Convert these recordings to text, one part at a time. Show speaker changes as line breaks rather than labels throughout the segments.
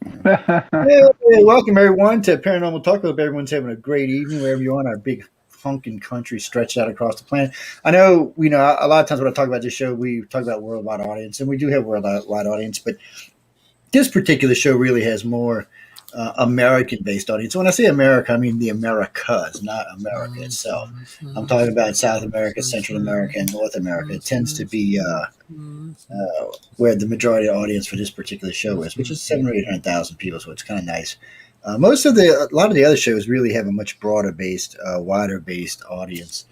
Hey, welcome everyone to Paranormal Talk. Hope everyone's having a great evening wherever you're on our big honking country stretched out across the planet. I know, a lot of times when I talk about this show, we talk about worldwide audience, and we do have worldwide audience, but this particular show really has more American-based audience. When I say America, I mean the Americas, not America itself. I'm talking about South America, Central America, and North America. It tends to be where the majority of the audience for this particular show is, which is 700,000 or 800,000 people. So it's kind of nice. A lot of the other shows really have a much broader based, wider based audience.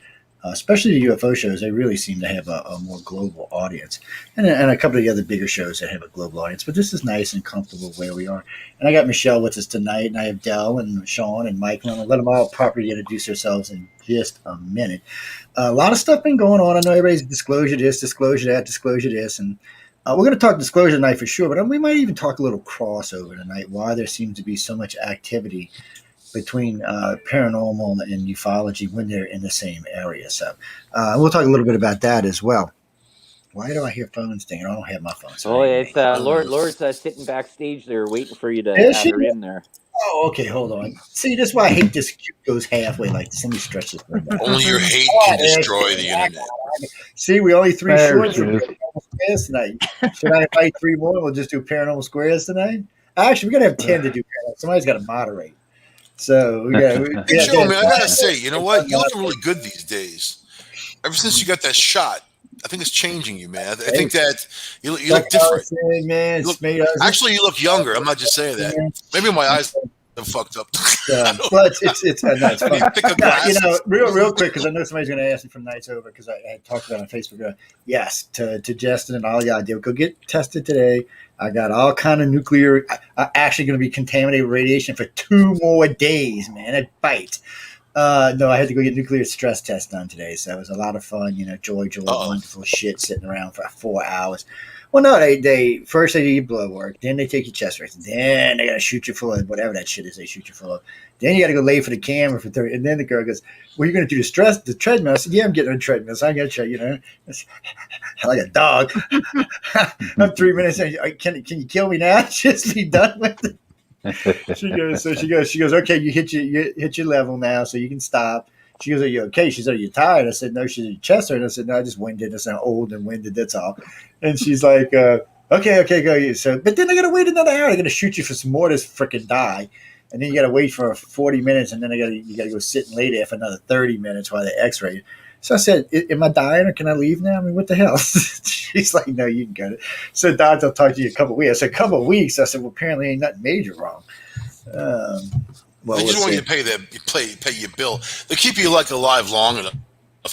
Especially the UFO shows, they really seem to have a more global audience, and a couple of the other bigger shows that have a global audience. But this is nice and comfortable where we are. And I got Michelle with us tonight, and I have Dell and Sean and Michael. And I'll let them all properly introduce themselves in just a minute. A lot of stuff been going on. I know everybody's disclosure this, disclosure that, disclosure this, and we're going to talk disclosure tonight for sure. But we might even talk a little crossover tonight. Why there seems to be so much activity between paranormal and ufology when they're in the same area. So we'll talk a little bit about that as well. Why do I hear phones dinging? I don't have my phone.
Oh, it's Laura's sitting backstage there waiting for you to
Is
add
she?
her in there.
Oh, okay. Hold on. See, that's why I hate this. Goes halfway like this. Let me stretch this.
Only your hate can destroy the internet.
See, we only three
There
shorts
it
for
is.
Paranormal Squares tonight. Should I invite three more? We'll just do Paranormal Squares tonight. Actually, we're gonna have 10 to do. Somebody's got to moderate. So we got.
Hey, Joe, man, I gotta say, you know what? You're looking really good these days. Ever since you got that shot, I think it's changing you, man. I think that you look different.
Man,
Actually, you look younger. I'm not just saying that. Maybe my eyes are fucked up.
But it's no, it's
I need
fun.
thicker
Now,
glasses.
real quick, because I know somebody's going to ask me from Nights Over, because I had talked about it on Facebook. Yes, to Justin and all y'all, did go get tested today. I got all kind of nuclear. I'm actually going to be contaminated with radiation for 2 more days, man. It bites. No, I had to go get nuclear stress test done today, so it was a lot of fun. Joy, wonderful shit, sitting around for 4 hours. Well, no, they first they do your blood work, then they take your chest rates, then they gotta shoot you full of whatever that shit is they shoot you full of. Then you gotta go lay for the camera for 30, and then the girl goes, "Well, you're gonna do the treadmill." I said, "Yeah, I'm getting on a treadmill, so I gotta check, It's like a dog." I'm 3 minutes in. Can you kill me now? Just be done with it. She goes, "Okay, you hit your level now, so you can stop." She goes, "Are you okay?" She said, "Are you tired?" I said, "No." She said, "Your chest hurt." I said, "No, I just winded. I said, old and winded. That's all." And she's like, "Okay, go." So, but then they gotta wait another hour. They're gonna shoot you for some more to freaking die, and then you gotta wait for 40 minutes, and then you gotta go sit and lay there for another 30 minutes while they X-ray you. So I said, "Am I dying, or can I leave now? I mean, what the hell?" She's like, "No, you can go." So, doctor, I'll talk to you in a couple of weeks. I said, "A couple of weeks." I said, "Well, apparently ain't nothing major wrong."
They just want you to pay your bill. They keep you alive long enough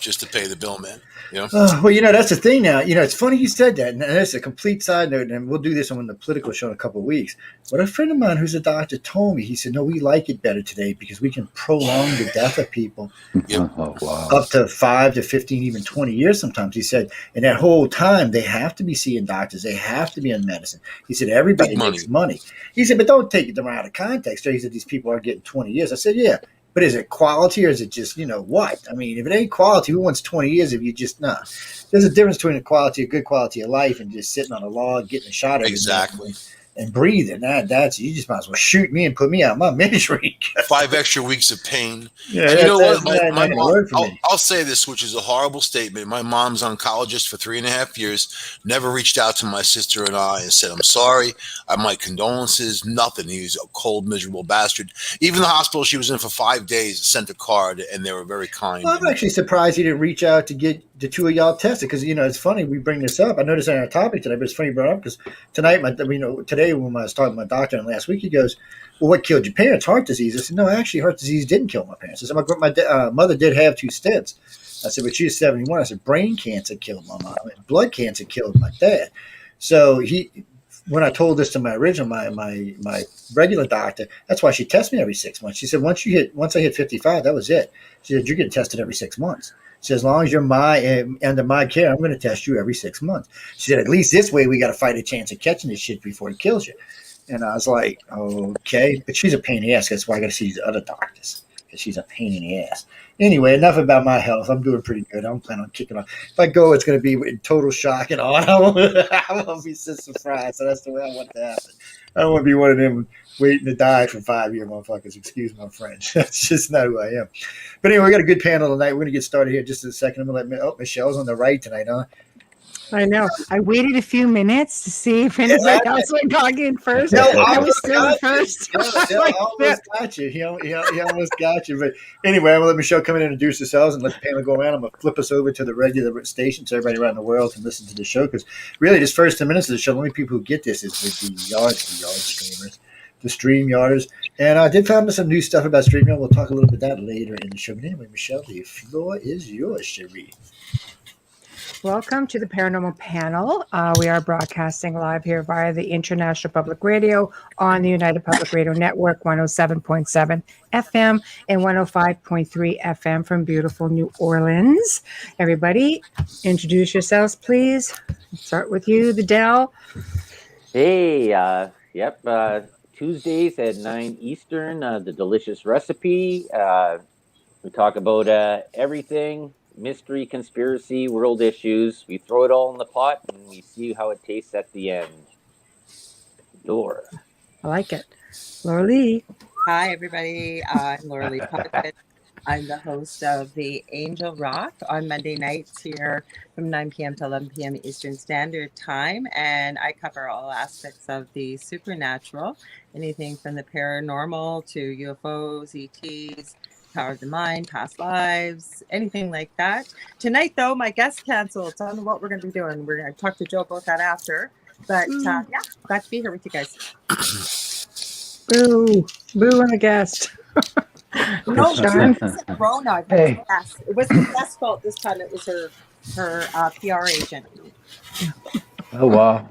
just to pay the bill, man.
Well, that's the thing now. It's funny you said that, and that's a complete side note, and we'll do this on the political show in a couple of weeks. But a friend of mine who's a doctor told me, he said, "No, we like it better today because we can prolong the death of people
Oh, wow.
up to 5 to 15, even 20 years sometimes." He said, and that whole time they have to be seeing doctors. They have to be on medicine. He said, everybody makes money. He said, but don't take it out of context. He said, these people are getting 20 years. I said, yeah. But is it quality or is it just, what? I mean, if it ain't quality, who wants 20 years if you just not? There's a difference between a good quality of life and just sitting on a log, getting a shot every
Exactly.
and breathing. That's you just might as well shoot me and put me out of my misery.
5 extra weeks of pain.
Yeah,
and you know what?
My mom,
I'll say this, which is a horrible statement. My mom's oncologist for 3.5 years, never reached out to my sister and I and said, "I'm sorry. My condolences." Nothing. He's a cold, miserable bastard. Even the hospital she was in for 5 days sent a card, and they were very kind.
Well, I'm actually surprised he didn't reach out to get the two of y'all tested because it's funny we bring this up. I noticed on our topic today, but it's funny you brought it up because tonight, today when I was talking to my doctor and last week, he goes, "Well, what killed your parents? Heart disease." I said, "No, actually, heart disease didn't kill my parents." I said, "My mother did have 2 stents." I said, "But she was 71." I said, "Brain cancer killed my mom, and blood cancer killed my dad." So when I told this to my regular doctor, that's why she tests me every 6 months. She said, once I hit 55, that was it. She said, "You're getting tested every 6 months." She said, "As long as you're under my care, I'm going to test you every 6 months." She said, "At least this way we got to fight a chance of catching this shit before it kills you." And I was like, "Okay," but she's a pain in the ass. That's why I got to see these other doctors. because she's a pain in the ass. Anyway, enough about my health. I'm doing pretty good. I'm planning on kicking off. If I go, it's going to be in total shock and awe. I won't be so surprised. So that's the way I want to happen. I don't want to be one of them waiting to die for 5 year motherfuckers. Excuse my French. That's just not who I am. But anyway, we got a good panel tonight. We're going to get started here just in a second. I'm going to let Michelle's on the right tonight, huh?
I know. I waited a few minutes to see if anybody else would log in first.
No,
I was still the first.
Yeah, almost got you. He almost got you. But anyway, I'm going to let Michelle come in and introduce herselves and let the panel go around. I'm going to flip us over to the regular station so everybody around the world can listen to the show. Because really, this first 10 minutes of the show, the only people who get this is the yard streamers, the stream yarders. And I did find some new stuff about StreamYard. We'll talk a little bit about that later in the show. But anyway, Michelle, the floor is yours, Cherie.
Welcome to the Paranormal Panel. We are broadcasting live here via the International Public Radio on the United Public Radio Network, 107.7 FM and 105.3 FM from beautiful New Orleans. Everybody, introduce yourselves, please. Start with you, the Dell.
Hey, Tuesdays at 9 Eastern, the delicious recipe. We talk about everything. Mystery, conspiracy, world issues. We throw it all in the pot and we see how it tastes at the end. Laura.
I like it. Laura Lee.
Hi, everybody. I'm Laura Lee Puckett. I'm the host of the Angel Rock on Monday nights here from 9 p.m. to 11 p.m. Eastern Standard Time. And I cover all aspects of the supernatural, anything from the paranormal to UFOs, ETs, power of the mind, past lives, anything like that. Tonight, though, my guest canceled. So I don't know what we're going to be doing. We're going to talk to Joe about that after. But yeah, glad to be here with you guys.
Boo. Boo on the guest.
No,
Sean.
Rona.
Hey.
Yes. It wasn't the guest's fault this time. It was her PR agent.
Oh, wow.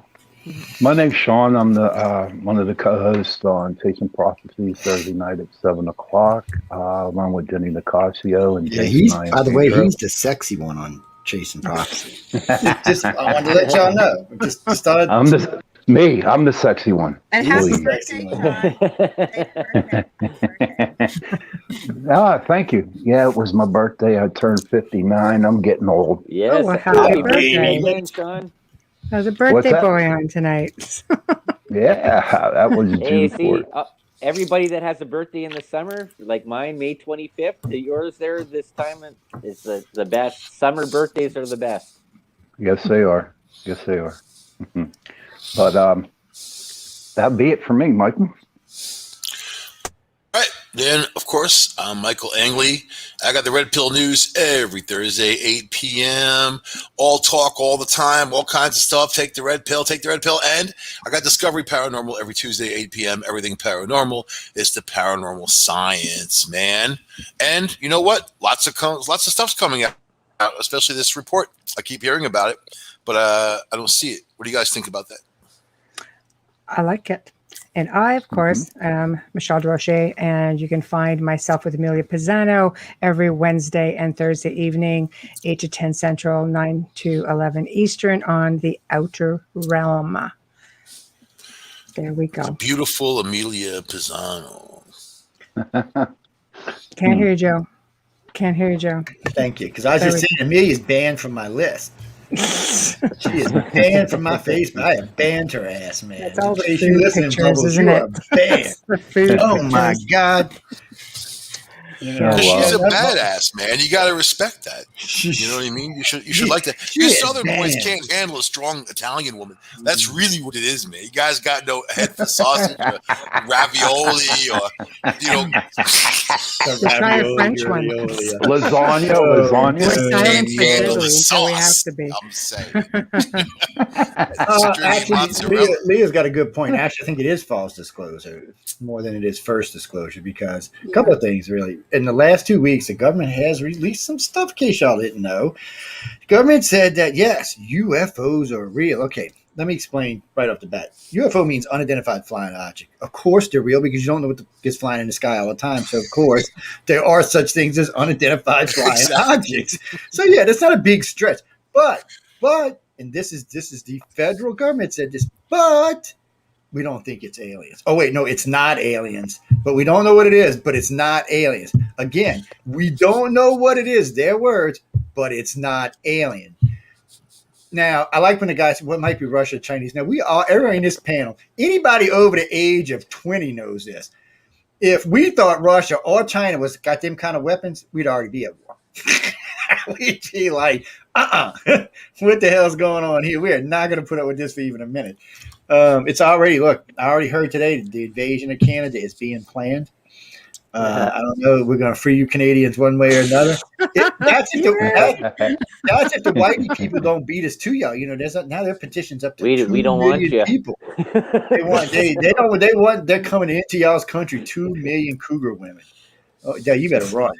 My name's Sean. I'm the one of the co-hosts on Chasing Prophecy Thursday night at 7 o'clock, along with Jenny Nicasio and
Yeah,
Jason.
by the way, he's the sexy one on Chasing Prophecy. I wanted to let y'all know. Just started.
I'm the sexy one.
And
He's
happy
the sexy
birthday,
Ah, thank you. Yeah, it was my birthday. I turned 59. I'm getting old.
Yes.
Oh, well, happy
birthday.
again, Sean.
There's a birthday
that?
boy on tonight.
Yeah, that was
Hey,
June
see,
4th.
everybody that has a birthday in the summer, like mine, May 25th, yours there this time is the best. Summer birthdays are the best.
Yes, they are. Yes, they are. But that'd be it for me, Michael.
All right. Then, of course, I'm Michael Angley. I got the Red Pill News every Thursday, 8 p.m. All talk all the time, all kinds of stuff. Take the red pill. And I got Discovery Paranormal every Tuesday, 8 p.m. Everything paranormal is the paranormal science, man. And you know what? Lots of stuff's coming out, especially this report. I keep hearing about it, but I don't see it. What do you guys think about that?
I like it. And I, of course, am Michelle Drochet, and you can find myself with Amelia Pisano every Wednesday and Thursday evening, 8 to 10 Central, 9 to 11 Eastern on the Outer Realm. There we go.
Beautiful Amelia Pisano.
Can't hear you, Joe. Can't hear you, Joe.
Thank you. Because I was just saying, Amelia's banned from my list. She is banned from my Facebook. I have banned her ass, man.
It's all the
If
food
you listen,
pictures,
Bubbles,
isn't
you
it?
are banned.
The food
Oh my
pictures.
God. You know,
Oh, wow.
She's a
yeah,
badass, man. You got to respect that. You know what I mean? You should like that. You
is
Southern boys
bad.
can't handle a strong Italian woman. That's really what it is, man. You guys got no head for sausage or ravioli or,
try a French one.
Lasagna.
We're silent for
handle the
Italy, so we have
sauce.
to be.
I'm saying. Stringy
Actually,
mozzarella.
Leah's got a good point. Actually, I think it is false disclosure more than it is first disclosure because a couple of things, really. In the last 2 weeks, the government has released some stuff, in case y'all didn't know. The government said that, yes, UFOs are real. Okay, let me explain right off the bat. UFO means unidentified flying object. Of course they're real because you don't know what gets flying in the sky all the time. So, of course, there are such things as unidentified flying objects. So, yeah, that's not a big stretch. But, and this is the federal government said this, but we don't think it's aliens. Oh, wait, no, it's not aliens. But we don't know what it is, but it's not aliens. Again, we don't know what it is. Their words, but it's not alien. Now, I like when the guy said, "What might be Russia, Chinese?" Now, we all, everybody in this panel, anybody over the age of 20 knows this. If we thought Russia or China was got them kind of weapons, we'd already be at war. We'd be like, what the hell's going on here? We are not going to put up with this for even a minute. It's already, look, I already heard today the invasion of Canada is being planned. I don't know. We're going to free you Canadians one way or another. That's if the whitey people don't beat us too, y'all. You know, now their petition's up to
We
2
don't want
million
you.
people. They're coming into y'all's country. 2 million cougar women. Oh, yeah, you better run.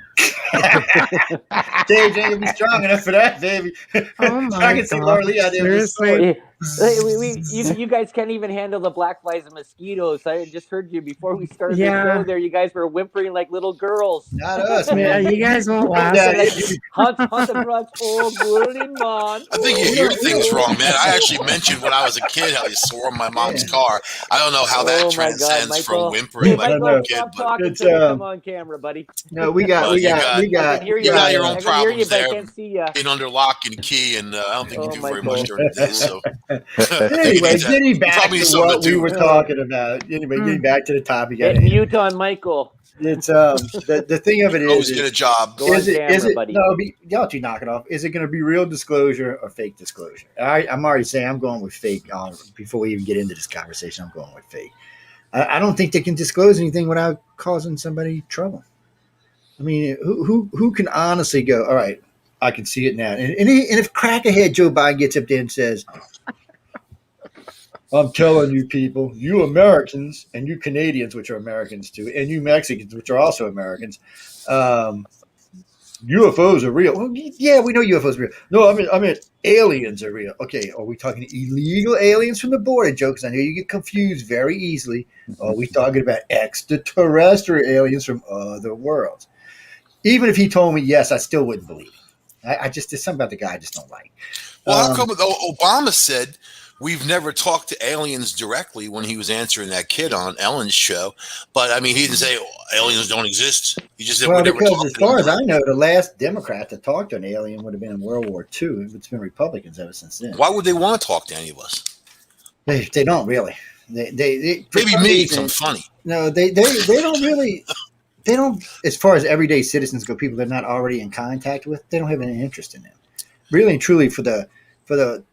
Dave ain't gonna be strong enough for that, baby.
Oh my
I can see Laura Lee out there with a sword.
Seriously.
You guys can't even handle the black flies and mosquitoes. I just heard you before we started the
Yeah.
show there. You guys were whimpering like little girls.
Not us,
Yeah,
man.
you guys won't last.
Yeah,
Like, hunt the drugs for Gordon man.
I think you hear things wrong, man. I actually mentioned when I was a kid how you swore in my mom's car. I don't know how that
Oh my God,
transcends
Michael.
from whimpering like
Michael,
a kid.
stop
But
talking
It's,
till you come on camera, buddy.
no, we got
I
can hear
you
you.
got your
I
own
can hear you,
problems
but I
there
can't see you.
in under lock and key, and I don't think you
Oh,
do very
Michael.
much during the day. So
Anyway, getting back
probably
to
something
what
to
we
do
were
with
talking about. Anyway, getting back to the topic.
Hit mute on Michael.
It's the thing of it
always
is
get a job.
Go on
is it
camera, buddy.
no? Y'all two knock it off. Is it going to be real disclosure or fake disclosure? I'm already saying I'm going with fake. Before we even get into this conversation, I'm going with fake. I don't think they can disclose anything without causing somebody trouble. I mean, who can honestly go? All right, I can see it now. And if crackerhead Joe Biden gets up there and says, I'm telling you, people, you Americans and you Canadians, which are Americans too, and you Mexicans, which are also Americans, UFOs are real. Well, yeah, we know UFOs are real. No, I mean aliens are real. Okay, are we talking illegal aliens from the border, Joe? Because I know you get confused very easily. Are we talking about extraterrestrial aliens from other worlds? Even if he told me yes, I still wouldn't believe it. I just there's something about the guy I just don't like.
Well, how come Obama said we've never talked to aliens directly when he was answering that kid on Ellen's show? But I mean, he didn't say aliens don't exist. He just said we never
because
talked
as
to them
far as I
directly.
know, the last Democrat to talk to an alien would have been in World War II. It's been Republicans ever since then.
Why would they want to talk to any of us?
They don't really. They
Maybe me because I'm funny.
No, they don't really. They don't. As far as everyday citizens go, people they're not already in contact with, they don't have any interest in them. Really and truly, for the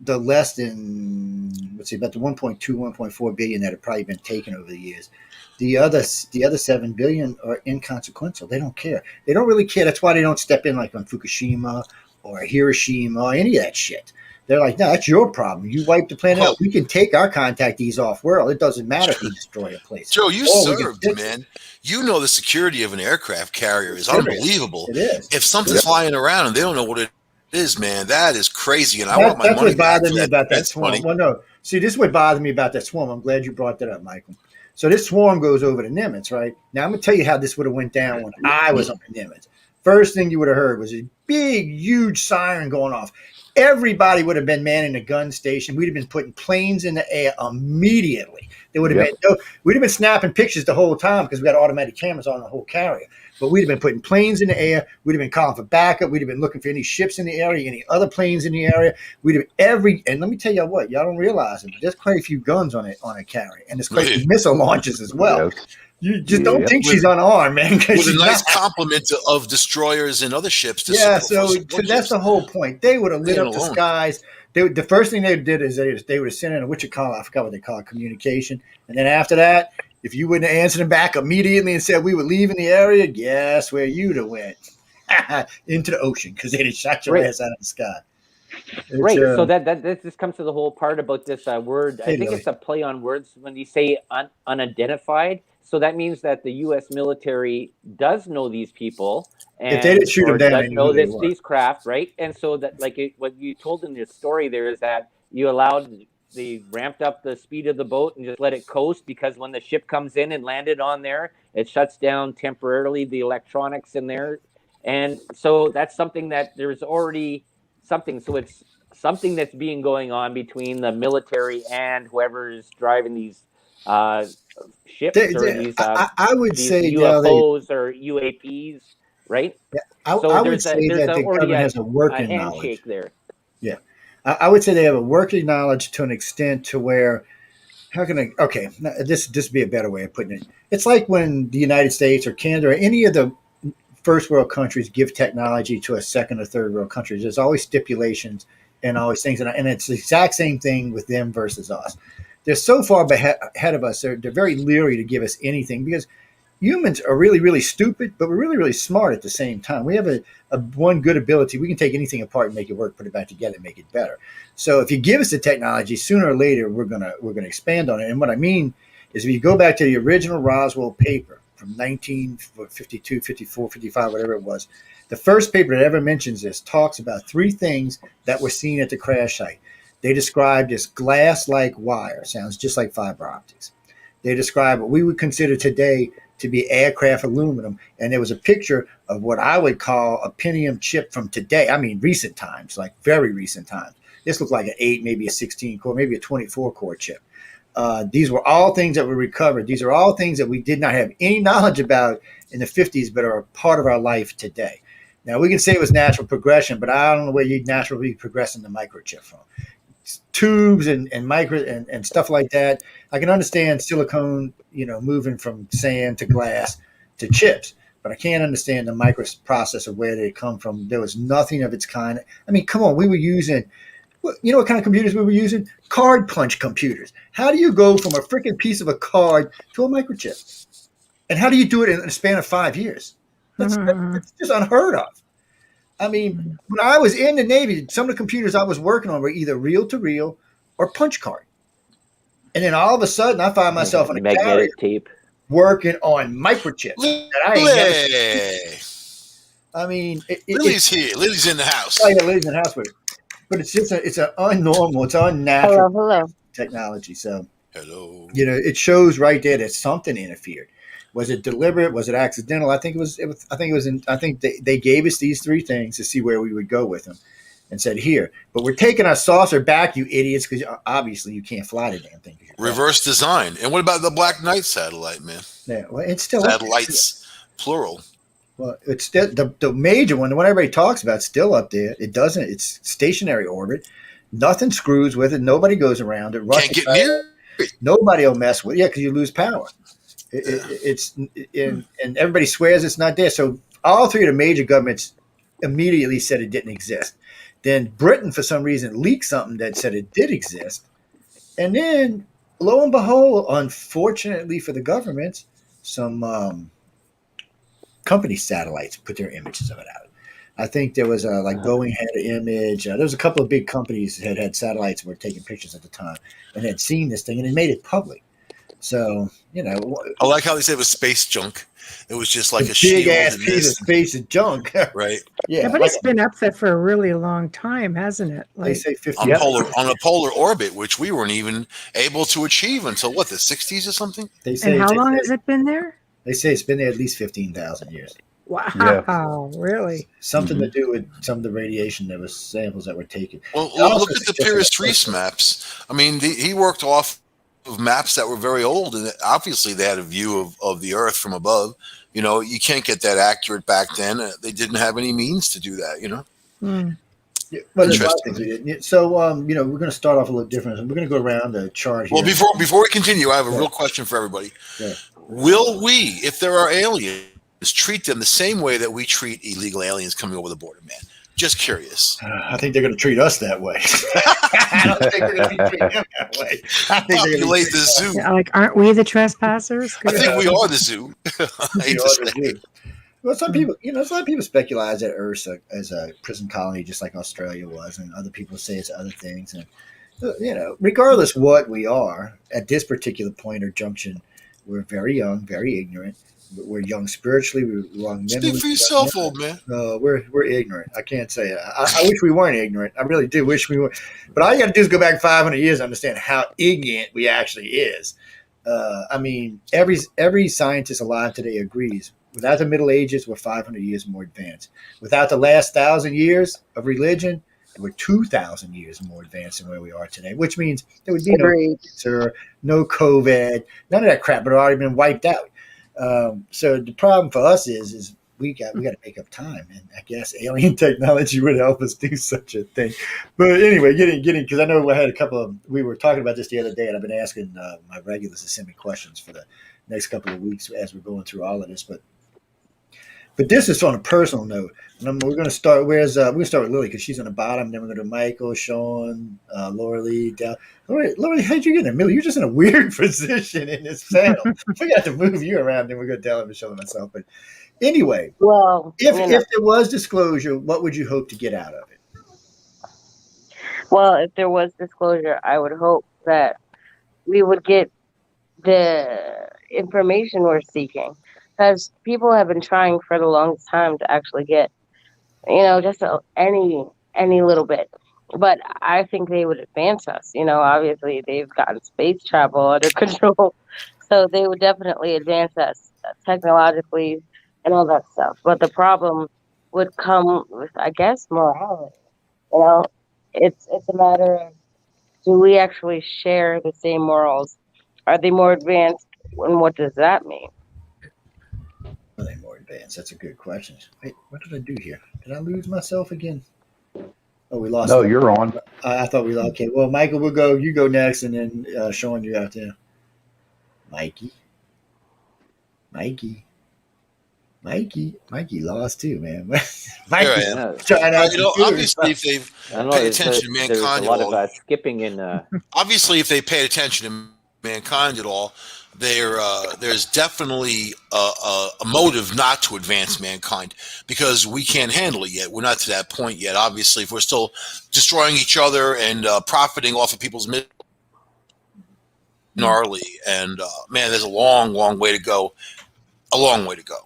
less than let's see about the 1.2, 1.4 billion that have probably been taken over the years, the other 7 billion are inconsequential. They don't care. They don't really care. That's why they don't step in like on Fukushima or Hiroshima or any of that shit. They're like, no, that's your problem. You wipe the planet out. We can take our contactees off world. It doesn't matter if we destroy a place.
Joe, you
Or we can
served,
fix
man. You know the security of an aircraft carrier is
It is.
unbelievable.
It is.
If something's flying around and they don't know what it is, man, that is crazy. And I
That-
want my
that's
money
what
back
bothered
for
me
that
about that
defense
swarm.
money.
Well, no. See, this is what bothered me about that swarm. I'm glad you brought that up, Michael. So this swarm goes over to Nimitz, right? Now I'm gonna tell you how this would have went down when I was on Nimitz. First thing you would have heard was a big, huge siren going off. Everybody would have been manning the gun station. We'd have been putting planes in the air immediately. There would have been we'd have been snapping pictures the whole time because we got automatic cameras on the whole carrier. But we'd have been putting planes in the air. We'd have been calling for backup. We'd have been looking for any ships in the area, any other planes in the area. We'd have and let me tell you what, y'all don't realize it, but there's quite a few guns on a carrier, and there's quite a few missile launches as well.
Yes.
You just don't think she's unarmed, man.
With
She's
a nice
not.
complement of destroyers and other ships. To
Yeah,
support,
so that's the whole point. They would have lit up the
alone.
skies. The first thing they did is they would have sent in a I forgot what they call it, communication. And then after that, if you wouldn't have answered them back immediately and said we were leaving the area, guess where you'd have went? Into the ocean because they'd have shot your ass out of the sky.
Right. So that this comes to the whole part about this word. I think it's a play on words when you say unidentified. So that means that the U.S. military does know these people, and
if they didn't shoot them down,
does know these craft, right? And so that, what you told in your story there is that they ramped up the speed of the boat and just let it coast because when the ship comes in and landed on there, it shuts down temporarily the electronics in there, and so that's something that there's already something. So it's something that's being going on between the military and whoever's driving these ships or these
I would
these
say
UFOs or UAPs. right?
Yeah,
So
I would say
there's
that the
already
government has a
a
working knowledge.
handshake there.
Yeah, I would say they have a working knowledge to an extent to where how can I? Okay, this would be a better way of putting it. It's like when the United States or Canada or any of the first world countries give technology to a second or third world countries. There's always stipulations and always things, and it's the exact same thing with them versus us. They're so far ahead of us. They're very leery to give us anything because humans are really, really stupid, but we're really, really smart at the same time. We have a one good ability. We can take anything apart and make it work, put it back together, and make it better. So if you give us the technology, sooner or later we're gonna expand on it. And what I mean is, if you go back to the original Roswell paper from 1952, 54, 55, whatever it was, the first paper that ever mentions this talks about three things that were seen at the crash site. They described as glass-like wire, sounds just like fiber optics. They describe what we would consider today to be aircraft aluminum. And there was a picture of what I would call a Pentium chip from today. I mean, recent times, like very recent times. This looked like an 8, maybe a 16 core, maybe a 24 core chip. These were all things that were recovered. These are all things that we did not have any knowledge about in the 50s, but are a part of our life today. Now, we can say it was natural progression, but I don't know where you'd naturally progress in the microchip from. Tubes and micro and stuff like that. I can understand silicone, moving from sand to glass to chips, but I can't understand the micro process of where they come from. There was nothing of its kind. I mean, come on, we were using, what kind of computers we were using? Card punch computers. How do you go from a freaking piece of a card to a microchip? And how do you do it in a span of 5 years? That's just unheard of. I mean, when I was in the Navy, some of the computers I was working on were either reel to reel or punch card. And then all of a sudden, I find myself on a carrier
Magnetic tape.
working on microchips that I ain't never seen. I mean,
Lily's here. Lily's in the house.
I got ladies in the house with it, but it's just it's an unnormal, it's unnatural
Hello.
technology. So
Hello.
it shows right there that something interfered. Was it deliberate? Was it accidental? I think it was. I think they gave us these three things to see where we would go with them, and said here. But we're taking our saucer back, you idiots, because obviously you can't fly the damn thing.
Reverse design. And what about the Black Knight satellite, man?
Yeah, well, it's still
satellites, plural.
Well, it's still the major one, the one everybody talks about, still up there. It doesn't. It's stationary orbit. Nothing screws with it. Nobody goes around it.
Can't get near it.
Nobody will mess with it. Yeah, because you lose power. And everybody swears it's not there. So all three of the major governments immediately said it didn't exist. Then Britain, for some reason, leaked something that said it did exist. And then, lo and behold, unfortunately for the governments, some company satellites put their images of it out. I think there was Boeing had an image. There was a couple of big companies that had satellites and were taking pictures at the time and had seen this thing and they made it public. So,
I like how they said it was space junk. It was just like a
big ass piece of space of junk.
Right.
Yeah, but it's been up there for a really long time, hasn't it?
They say 50
on a polar orbit, which we weren't even able to achieve until the 60s or something.
They say,
and how long has it been there?
They say it's been there at least 15,000 years.
Wow,
Yeah.
Really?
Something to do with some of the radiation. There was samples that were taken.
Well, look at the Pyrrhus Reese maps. I mean, he worked off of maps that were very old, and obviously they had a view of the Earth from above. You can't get that accurate back then. They didn't have any means to do that.
Yeah, but there's a lot of things we did. So, we're going to start off a little different. We're going to go around the chart here.
Well, before we continue, I have a real question for everybody.
Yeah.
Will we, if there are aliens, treat them the same way that we treat illegal aliens coming over the border, man? Just curious.
I think they're going to treat us that way. I don't think they're going to be treating them that way. I think
Populate the zoo.
Aren't we the trespassers?
I think we are the zoo. I hate to say.
Well, some people, some people speculate that Earth as a prison colony, just like Australia was, and other people say it's other things. And regardless what we are at this particular point or junction, we're very young, very ignorant. We're young spiritually. We're young mentally.
Speak for yourself, old man.
We're ignorant. I can't say it. I wish we weren't ignorant. I really do wish we were. But all you got to do is go back 500 years to understand how ignorant we actually is. I mean, every scientist alive today agrees. Without the Middle Ages, we're 500 years more advanced. Without the last 1,000 years of religion, we're 2,000 years more advanced than where we are today, which means there would be no cancer, no COVID, none of that crap had already been wiped out. So the problem for us is we got to make up time, and I guess alien technology would help us do such a thing. But anyway, getting because I know I had a couple of we were talking about this the other day, and I've been asking my regulars to send me questions for the next couple of weeks as we're going through all of this. But this is on a personal note. And we're going to start. We're going to start with Lily because she's on the bottom. Then we're going to Michael, Sean, Laura Lee, Dal. Laura, how'd you get in the middle? You're just in a weird position in this panel. We got to move you around. Then we're going to Dal and Michelle and myself. But anyway,
Well,
if there was disclosure, what would you hope to get out of it?
well, if there was disclosure, I would hope that we would get the information we're seeking, because people have been trying for the longest time to actually get, just any little bit. But I think they would advance us. Obviously they've gotten space travel under control, so they would definitely advance us technologically and all that stuff. But the problem would come with, I guess, morality. You know, it's a matter of, do we actually share the same morals? Are they more advanced, and what does that mean?
Are they more advanced? That's a good question. Wait, what did I do here? Did I lose myself again? Oh, we lost.
No, you're on.
I thought we lost. Okay, well, Michael, we'll go. You go next, and then Sean, you out there. Mikey lost too, man. Mikey's
Yeah.
trying out
obviously, if they've paid attention to
there's
mankind
a lot
at all,
of skipping in.
obviously, if they paid attention to mankind at all, there's definitely a motive not to advance mankind, because we can't handle it yet. We're not to that point yet. Obviously, if we're still destroying each other and profiting off of people's gnarly, and man, there's a long way to go. A long way to go.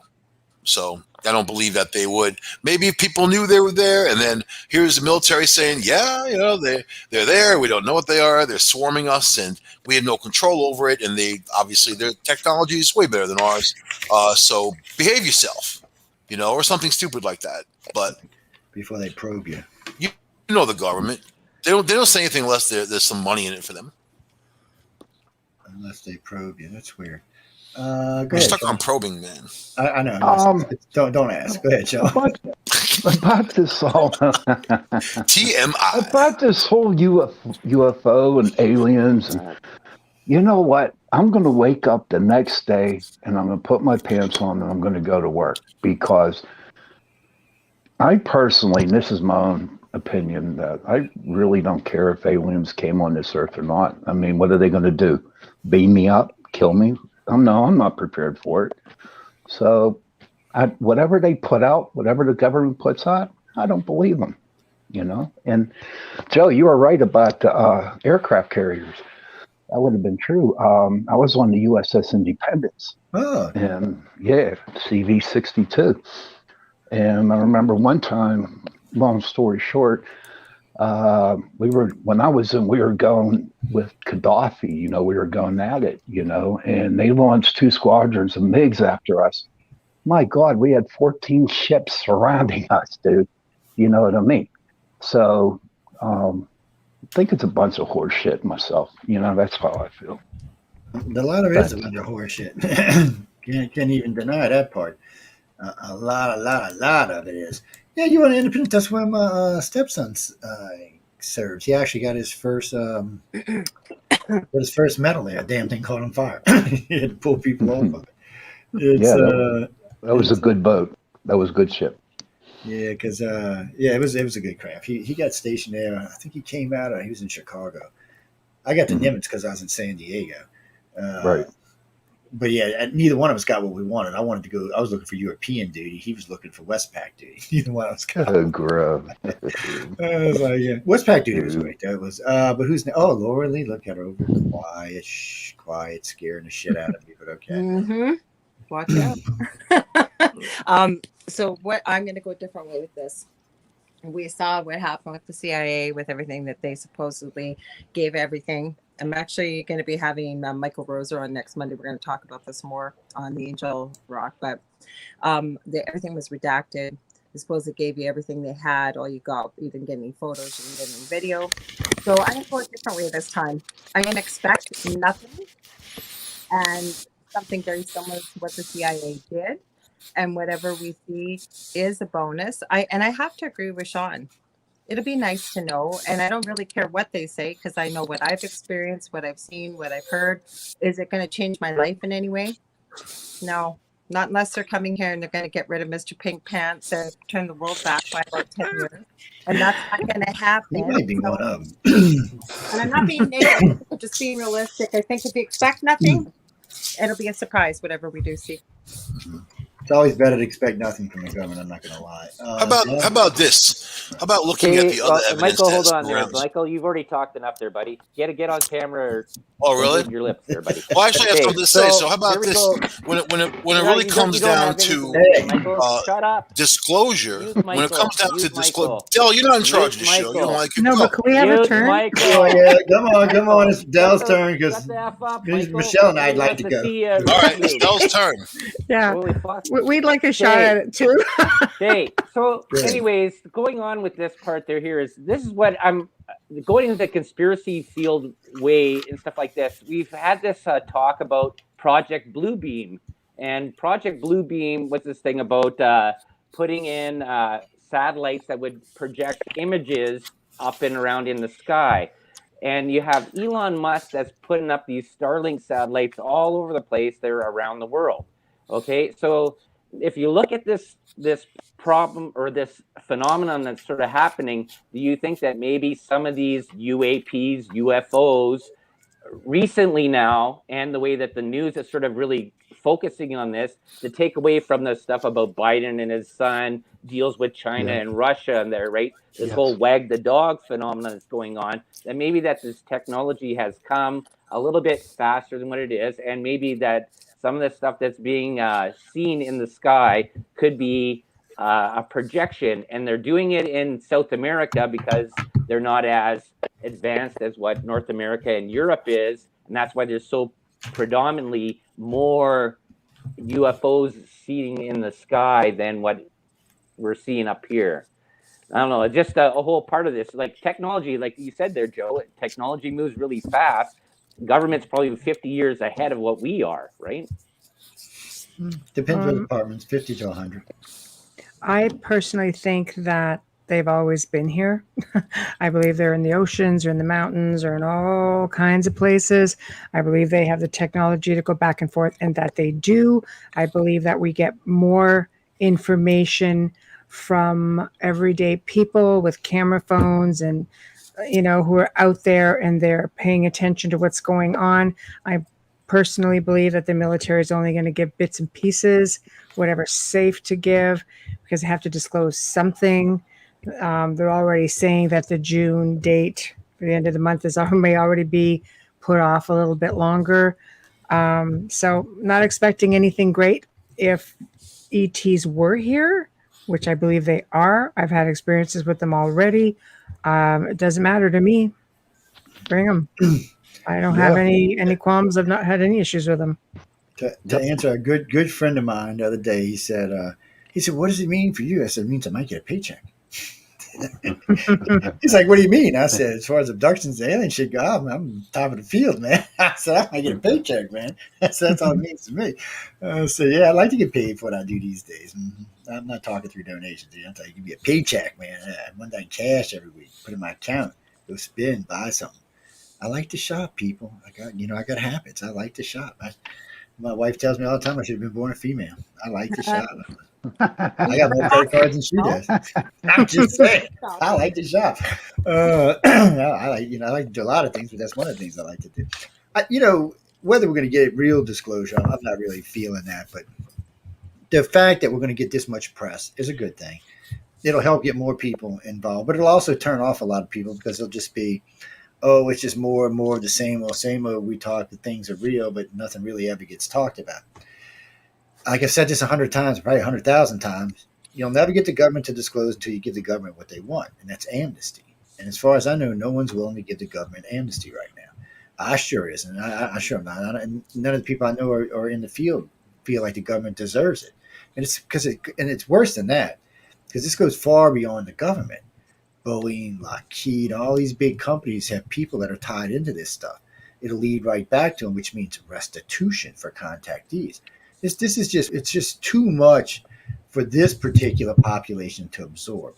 So I don't believe that they would. Maybe if people knew they were there, and then here's the military saying, yeah, they're there. We don't know what they are. They're swarming us, and we have no control over it. And obviously their technology is way better than ours. So behave yourself, or something stupid like that. But
before they probe you,
you know the government. They don't say anything unless there's some money in it for them.
Unless they probe you, that's weird.
We're stuck on probing, man.
I know. Don't ask. Go ahead, Joe.
About this whole
TMI.
about this whole UFO and aliens, and you know what? I'm going to wake up the next day and I'm going to put my pants on and I'm going to go to work, because I personally, and this is my own opinion, that I really don't care if aliens came on this earth or not. I mean, what are they going to do? Beam me up? Kill me? I'm not prepared for it. So whatever they put out, whatever the government puts out, I don't believe them, And Joe, you were right about aircraft carriers. That would have been true. I was on the USS Independence.
Oh.
And yeah, CV-62. And I remember one time, long story short, we were going with Gaddafi, we were going at it, and they launched 2 squadrons of MiGs after us. My God, we had 14 ships surrounding us, dude. You know what I mean? So I think it's a bunch of horse shit myself. That's how I feel.
A lot of it is a bunch of horse shit. Can't even deny that part. A lot of it is. Yeah, you want to independent? That's where my stepson serves. He actually got his first medal there. A damn thing caught on fire. He had to pull people off of it.
That was a good boat. That was good ship.
Yeah, because it was a good craft. He got stationed there. I think he came out. He was in Chicago. I got to Nimitz because I was in San Diego.
Right.
But yeah, neither one of us got what we wanted. I wanted to go. I was looking for European duty. He was looking for Westpac duty. Neither one of us got.
Oh, gross.
I was like, yeah, Westpac duty was great. That was. But who's? Oh, Laura Lee. Look at her over. Quiet, scaring the shit out of me. But okay.
Mm-hmm. Watch out. So what? I'm going to go a different way with this. We saw what happened with the CIA, with everything that they supposedly gave everything. I'm actually going to be having Michael Roser on next Monday. We're going to talk about this more on the Angel Rock, but everything was redacted. I suppose it gave you everything they had. All you got, you didn't get any photos, you didn't get any video. So I'm going to go a different way this time. I'm going to expect nothing and something very similar to what the CIA did. and whatever we see is a bonus. I have to agree with Sean. It'll be nice to know, and I don't really care what they say because I know what I've experienced, what I've seen, what I've heard. Is it going to change my life in any way? No, not unless they're coming here and they're going to get rid of Mr. Pink Pants and turn the world back by about 10 years. And that's not going to
He
happen.
might be one of them.
And I'm not being negative, I'm just being realistic. I think if you expect nothing, it'll be a surprise, whatever we do see.
It's always better to expect nothing from the government. I'm not going to lie.
How about this? How about looking at
Okay,
the other evidence
Michael, hold
that
on there.
surrounds?
Michael, you've already talked enough there, buddy. Get on camera or
Oh,
don't
really?
move your lips there, buddy.
Well, actually, I have
Okay,
something to say. So, how
here
about
we
this?
go.
When it
No,
really
you
comes
don't
down
have anything
to
to say, Michael. Shut up.
disclosure,
Mute
when it
Michael.
comes down to
Mute
disclosure,
Michael.
Del, you're not in charge
Mute
of the show. You don't
Michael.
like it?
No,
Go.
but can we have a
Mute
turn?
Oh,
Michael.
yeah, come on.
Michael,
It's Dell's
shut the-
turn because
Shut the F up, Michael.
Michelle and I'd
Nobody
like
wants
to go.
see
All right, it's
you.
Del's turn.
Yeah.
Holy fuck.
We'd like a shot at it too.
Okay, so
Good.
anyways, going on with this part there here is this is what I'm going into the conspiracy field way and stuff like this. We've had this talk about Project Bluebeam, and Project Bluebeam was this thing about putting in satellites that would project images up and around in the sky. And you have Elon Musk that's putting up these Starlink satellites all over the place. They're around the world. Okay, so if you look at this problem or this phenomenon that's sort of happening, do you think that maybe some of these UAPs, UFOs, recently now, and the way that the news is sort of really focusing on this, to take away from the stuff about Biden and his son deals with China and Russia and there, right? This whole wag the dog phenomenon that's going on, that maybe that this technology has come a little bit faster than what it is, and maybe that some of the stuff that's being seen in the sky could be a projection, and they're doing it in South America because they're not as advanced as what North America and Europe is, and that's why there's so predominantly more UFOs seen in the sky than what we're seeing up here. I don't know, just a whole part of this, like technology, like you said there, Joe, technology moves really fast. Government's probably 50 years ahead of what we are, right?
Depends on the departments, 50 to 100.
I personally think that they've always been here. I believe they're in the oceans or in the mountains or in all kinds of places. I believe they have the technology to go back and forth, and that they do. I believe that we get more information from everyday people with camera phones and, who are out there and they're paying attention to what's going on. I personally believe that the military is only going to give bits and pieces, whatever's safe to give, because they have to disclose something. They're already saying that the June date for the end of the month may already be put off a little bit longer. So not expecting anything great. If ETs were here, which I believe they are, I've had experiences with them already. It doesn't matter to me. Bring them. I don't have any qualms. I've not had any issues with them.
To answer a good friend of mine the other day, he said, what does it mean for you? I said, it means I might get a paycheck. He's like, what do you mean? I said, as far as abductions and alien shit go, I'm top of the field, man. I said, I might get a paycheck, man. So that's all it means to me. So yeah, I'd like to get paid for what I do these days. I'm not talking through donations. I'm telling you, give me a paycheck, man. One day cash every week, put in my account, go spend, buy something. I like to shop, people. I got habits. I like to shop. My wife tells me all the time I should have been born a female. I like to shop. I got more credit cards than she does. I'm just saying. I like to shop. I like to do a lot of things, but that's one of the things I like to do. Whether we're going to get real disclosure, I'm not really feeling that. But the fact that we're going to get this much press is a good thing. It'll help get more people involved, but it'll also turn off a lot of people because it'll just be, oh, it's just more and more of the same old. We talk that things are real, but nothing really ever gets talked about. Like I've said this 100 times, probably 100,000 times, you'll never get the government to disclose until you give the government what they want, and that's amnesty. And as far as I know, no one's willing to give the government amnesty right now. I sure isn't. I sure am not. And none of the people I know are in the field feel like the government deserves it. And it's because it's worse than that, because this goes far beyond the government. Boeing, Lockheed, all these big companies have people that are tied into this stuff. It'll lead right back to them, which means restitution for contactees. This is just it's just too much for this particular population to absorb.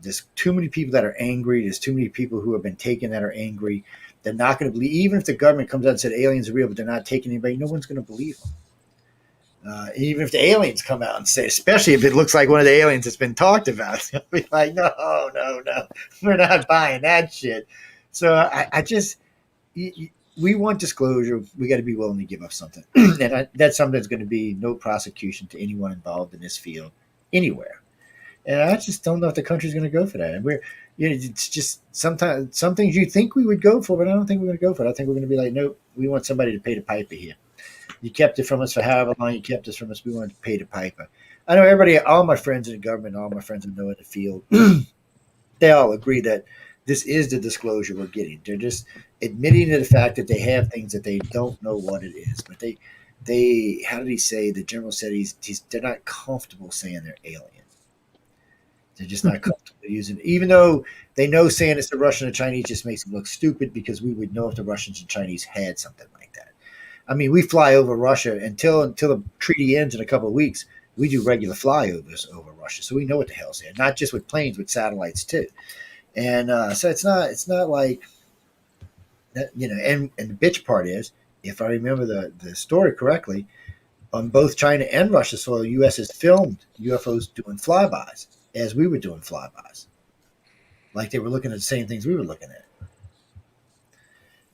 There's too many people that are angry. There's too many people who have been taken that are angry. They're not going to believe, even if the government comes out and said aliens are real, but they're not taking anybody. No one's going to believe them. Even if the aliens come out and say, especially if it looks like one of the aliens that's been talked about, they'll be like, no, no, no, we're not buying that shit. So I just, we want disclosure. We got to be willing to give up something. And that's something that's going to be no prosecution to anyone involved in this field anywhere. And I just don't know if the country's going to go for that. And it's just sometimes some things you think we would go for, but I don't think we're going to go for it. I think we're going to be like, nope, we want somebody to pay the piper here. You kept it from us for however long you kept us from us. We wanted to pay the piper. I know everybody, all my friends in the government, all my friends I know in the field, they all agree that this is the disclosure we're getting. They're just admitting to the fact that they have things that they don't know what it is. But they how did he say? The general said they're not comfortable saying they're alien. They're just not comfortable using it. Even though they know saying it's the Russian or Chinese just makes them look stupid because we would know if the Russians and Chinese had something like that. I mean, we fly over Russia until the treaty ends in a couple of weeks. We do regular flyovers over Russia, so we know what the hell's there. Not just with planes, with satellites too. And so it's not like that, you know. And the bitch part is, if I remember the story correctly, on both China and Russia soil, the U.S. has filmed UFOs doing flybys as we were doing flybys, like they were looking at the same things we were looking at.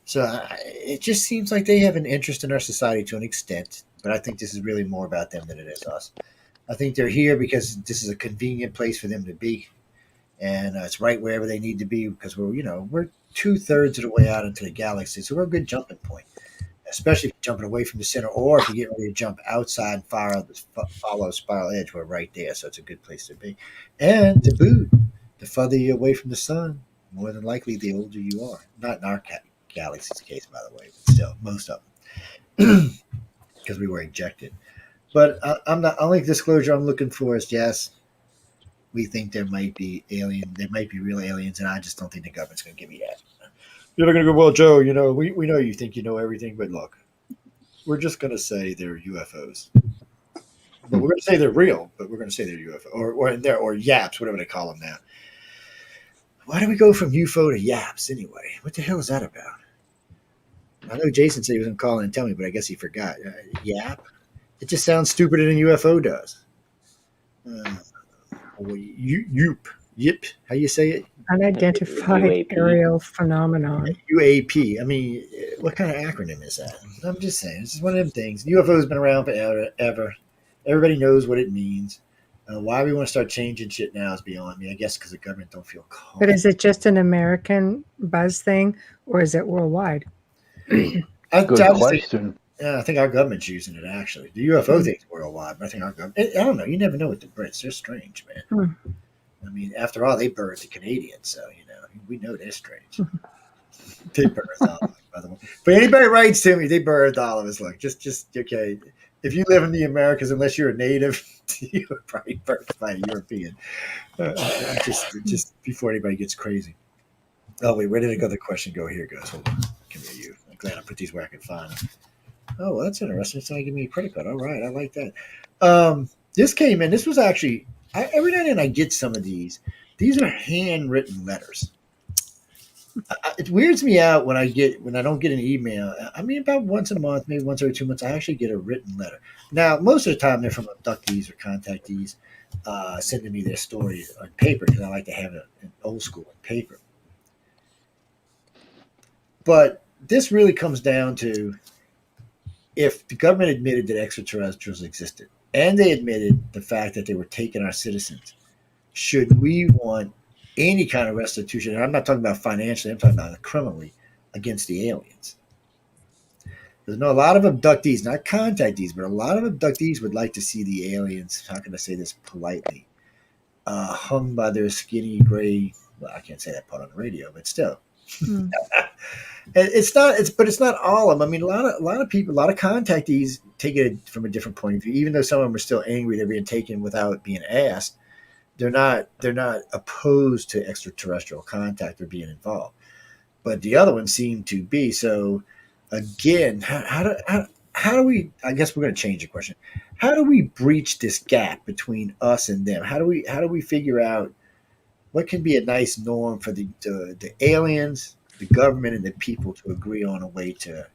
So it just seems like they have an interest in our society to an extent, but I think this is really more about them than it is us. I think they're here because this is a convenient place for them to be, and it's right wherever they need to be because we're 2/3 of the way out into the galaxy, so we're a good jumping point. Especially if you're jumping away from the center, or if you get ready to jump outside and follow a spiral edge, we're right there, so it's a good place to be. And to boot, the further you're away from the sun, more than likely the older you are. Not in our galaxy's case, by the way, but still, most of them, because we were ejected. But I'm not. Only disclosure I'm looking for is yes, we think there might be real aliens, and I just don't think the government's going to give me that. You're not going to go, well, Joe, we know you think you know everything, but look, we're just going to say they're UFOs. But we're going to say they're real, but we're going to say they're UFO or yaps, whatever they call them now. Why do we go from UFO to yaps anyway? What the hell is that about? I know Jason said he was going to call in and tell me, but I guess he forgot. Yap? It just sounds stupider than UFO does. Yip. How you say it?
Unidentified
UAP.
aerial phenomenon.
UAP. I mean, what kind of acronym is that? I'm just saying. It's just one of them things. UFO has been around forever. Everybody knows what it means. Why we want to start changing shit now is beyond me. I guess because the government don't feel calm.
But is it just an American buzz thing, or is it worldwide?
Good question.
I think our government's using it, actually. The UFO thing's worldwide, but I think our government... I don't know. You never know with the Brits. They're strange, man. I mean, after all, they birthed the Canadians, so, we know they're strange. They birthed all of us, by the way. But anybody writes to me, they birthed all of us. Look, just okay. If you live in the Americas, unless you're a native, you were probably birthed by a European. Just before anybody gets crazy. Oh, wait, where did the other question go? Here it goes. Hold on. Come here, you. I'm glad I put these where I can find them. Oh, well, that's interesting. Somebody give me a credit card. All right, I like that. This came in. This was actually... every now and then I get some of these. These are handwritten letters. It weirds me out when I don't get an email. I mean, about once a month, maybe once every 2 months, I actually get a written letter. Now, most of the time, they're from abductees or contactees sending me their stories on paper because I like to have it in old school paper. But this really comes down to if the government admitted that extraterrestrials existed and they admitted the fact that they were taking our citizens, should we want any kind of restitution? And I'm not talking about financially, I'm talking about criminally against the aliens. There's a lot of abductees, not contactees, but a lot of abductees would like to see the aliens, how can I say this politely, hung by their skinny gray, well, I can't say that part on the radio, but still. It's not all of them. I mean, a lot of people, a lot of contactees take it from a different point of view. Even though some of them are still angry they're being taken without being asked, they're not opposed to extraterrestrial contact or being involved. But the other ones seem to be. So again, how how do we? I guess we're going to change the question. How do we breach this gap between us and them? How do we figure out what can be a nice norm for the aliens, the government, and the people to agree on a way to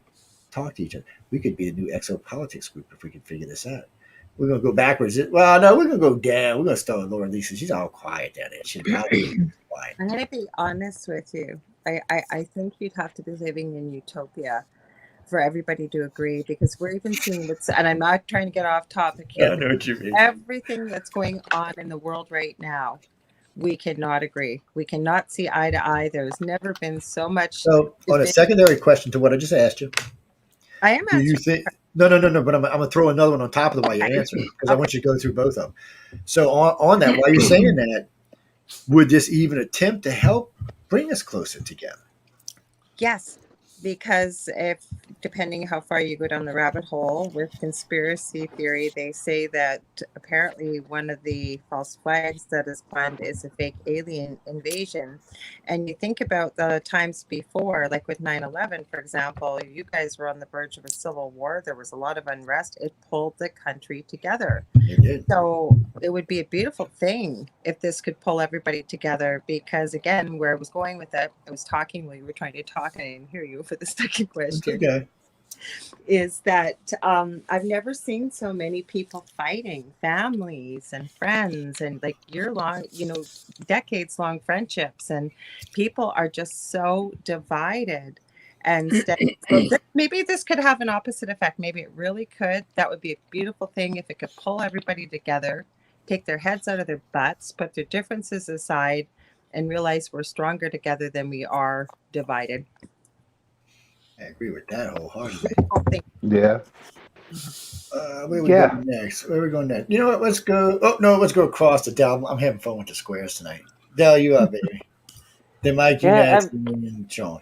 talk to each other? We could be a new exopolitics group if we can figure this out. We're gonna go backwards. Well, no, we're gonna go down. We're gonna start with Laura Lisa. She's all quiet down there. She's quiet.
I'm going to be honest with you. I think you'd have to be living in utopia for everybody to agree, because we're even seeing what's, and I'm not trying to get off topic here,
I know what you mean.
everything that's going on in the world right now, we cannot agree. We cannot see eye to eye. There's never been so much.
So, on a secondary question to what I just asked you,
I am
do you
answering.
think? No, no, no, no. But I'm gonna throw another one on top of the while you answer because I want you to go through both of them. So on that, while you're saying that, would this even attempt to help bring us closer together?
Yes, because if, depending how far you go down the rabbit hole with conspiracy theory, they say that apparently one of the false flags that is planned is a fake alien invasion. And you think about the times before, like with 9/11, for example, you guys were on the verge of a civil war. There was a lot of unrest. It pulled the country together.
It did.
So it would be a beautiful thing if this could pull everybody together, because again, where I was going with it, I was talking while you were trying to talk and I didn't hear you for the second question.
Okay.
Is that I've never seen so many people fighting, families and friends, and like year-long, decades long friendships, and people are just so divided. And maybe this could have an opposite effect. Maybe it really could. That would be a beautiful thing if it could pull everybody together, take their heads out of their butts, put their differences aside, and realize we're stronger together than we are divided.
I agree with that wholeheartedly.
Yeah.
Where we go next? Where we going next? You know what? Let's go. Oh no, let's go across the Dell. I'm having fun with the squares tonight. Dell, you up, baby? Then Mike, you next, and then Sean.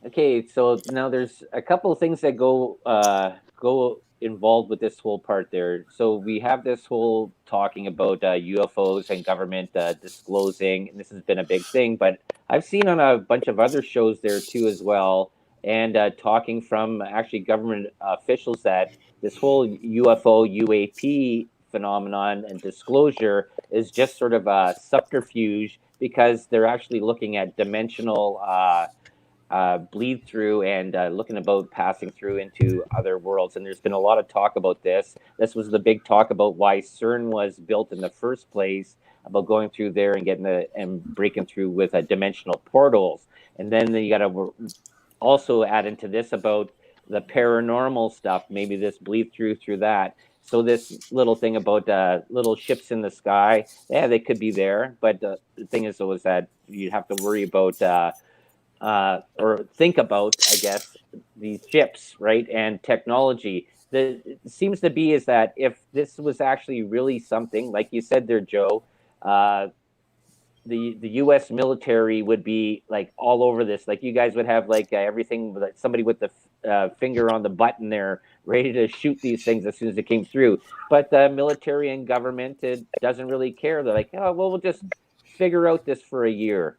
Okay, so now there's a couple of things that go involved with this whole part there. So we have this whole talking about UFOs and government disclosing, and this has been a big thing. But I've seen on a bunch of other shows there too as well, and talking from actually government officials that this whole UFO UAP phenomenon and disclosure is just sort of a subterfuge, because they're actually looking at dimensional bleed through and looking about passing through into other worlds. And there's been a lot of talk about this. This was the big talk about why CERN was built in the first place, about going through there and and breaking through with dimensional portals. And then you got to also add into this about the paranormal stuff. Maybe this bleed through that. So this little thing about little ships in the sky, yeah, they could be there. But the thing is, though, is that you have to worry about or think about, I guess, these chips, right, and technology. It seems to be is that if this was actually really something, like you said there, Joe, the U.S. military would be like all over this. Like you guys would have like everything, like somebody with the finger on the button there, ready to shoot these things as soon as it came through. But the military and government, it doesn't really care. They're like, oh, well, we'll just figure out this for a year.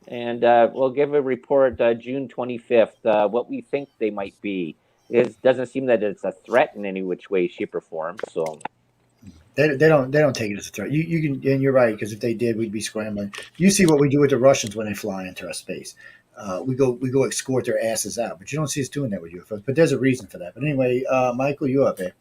And we'll give a report June 25th, what we think they might be. It doesn't seem that it's a threat in any which way, shape, or form. So
They don't take it as a threat. You can, and you're right, because if they did, we'd be scrambling. You see what we do with the Russians when they fly into our space. We go escort their asses out, but you don't see us doing that with UFOs. But there's a reason for that. But anyway, Michael, you up there?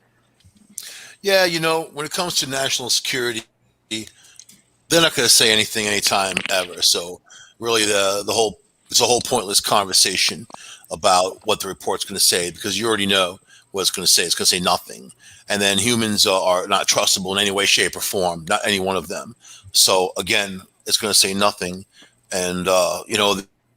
Yeah, when it comes to national security, they're not going to say anything anytime ever. So really, the whole pointless conversation about what the report's going to say, because you already know what it's going to say. It's going to say nothing. And then humans are not trustable in any way, shape, or form. Not any one of them. So again, it's going to say nothing. And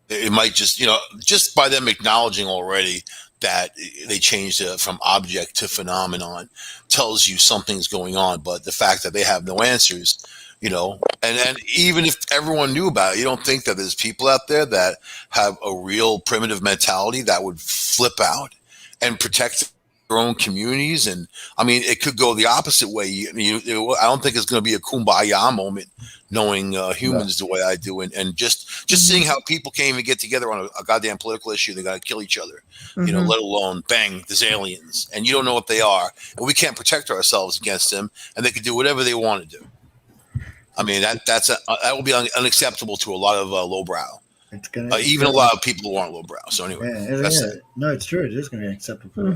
it might just by them acknowledging already that they changed from object to phenomenon tells you something's going on. But the fact that they have no answers, and even if everyone knew about it, you don't think that there's people out there that have a real primitive mentality that would flip out and protect their own communities. And I mean, it could go the opposite way. I don't think it's going to be a kumbaya moment knowing humans the way I do, and just seeing how people can't even get together on a goddamn political issue. They got to kill each other, let alone bang, there's aliens, and you don't know what they are, and we can't protect ourselves against them, and they can do whatever they want to do. I mean, that will be unacceptable to a lot of lowbrow.
It's gonna
even a lot of people who aren't lowbrow. So anyway, that's it.
No, it's true. It is going to be acceptable.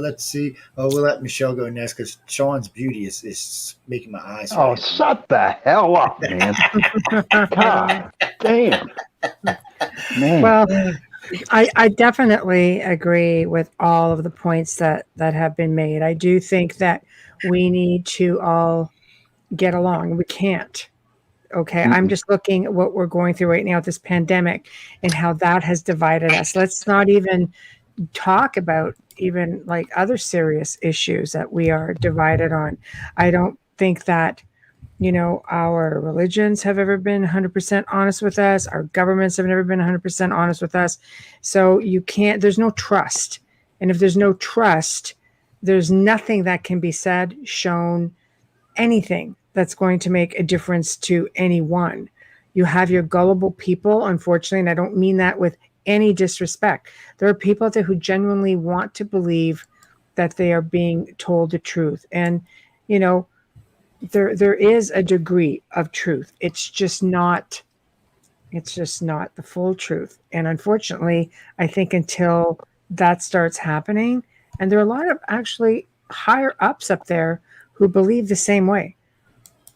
Let's see. Oh, we'll let Michelle go next because Sean's beauty is making my eyes.
Oh, shut the hell up, man! God damn, man.
Well, I definitely agree with all of the points that have been made. I do think that we need to all get along. We can't. Okay, I'm just looking at what we're going through right now with this pandemic and how that has divided us. Let's not even talk about even like other serious issues that we are divided on. I don't think that, our religions have ever been 100% honest with us. Our governments have never been 100% honest with us. So there's no trust. And if there's no trust, there's nothing that can be said, shown, anything that's going to make a difference to anyone. You have your gullible people, unfortunately, and I don't mean that with any disrespect. There are people out there who genuinely want to believe that they are being told the truth. And, there is a degree of truth. It's just not the full truth. And unfortunately, I think until that starts happening, and there are a lot of actually higher ups up there who believe the same way.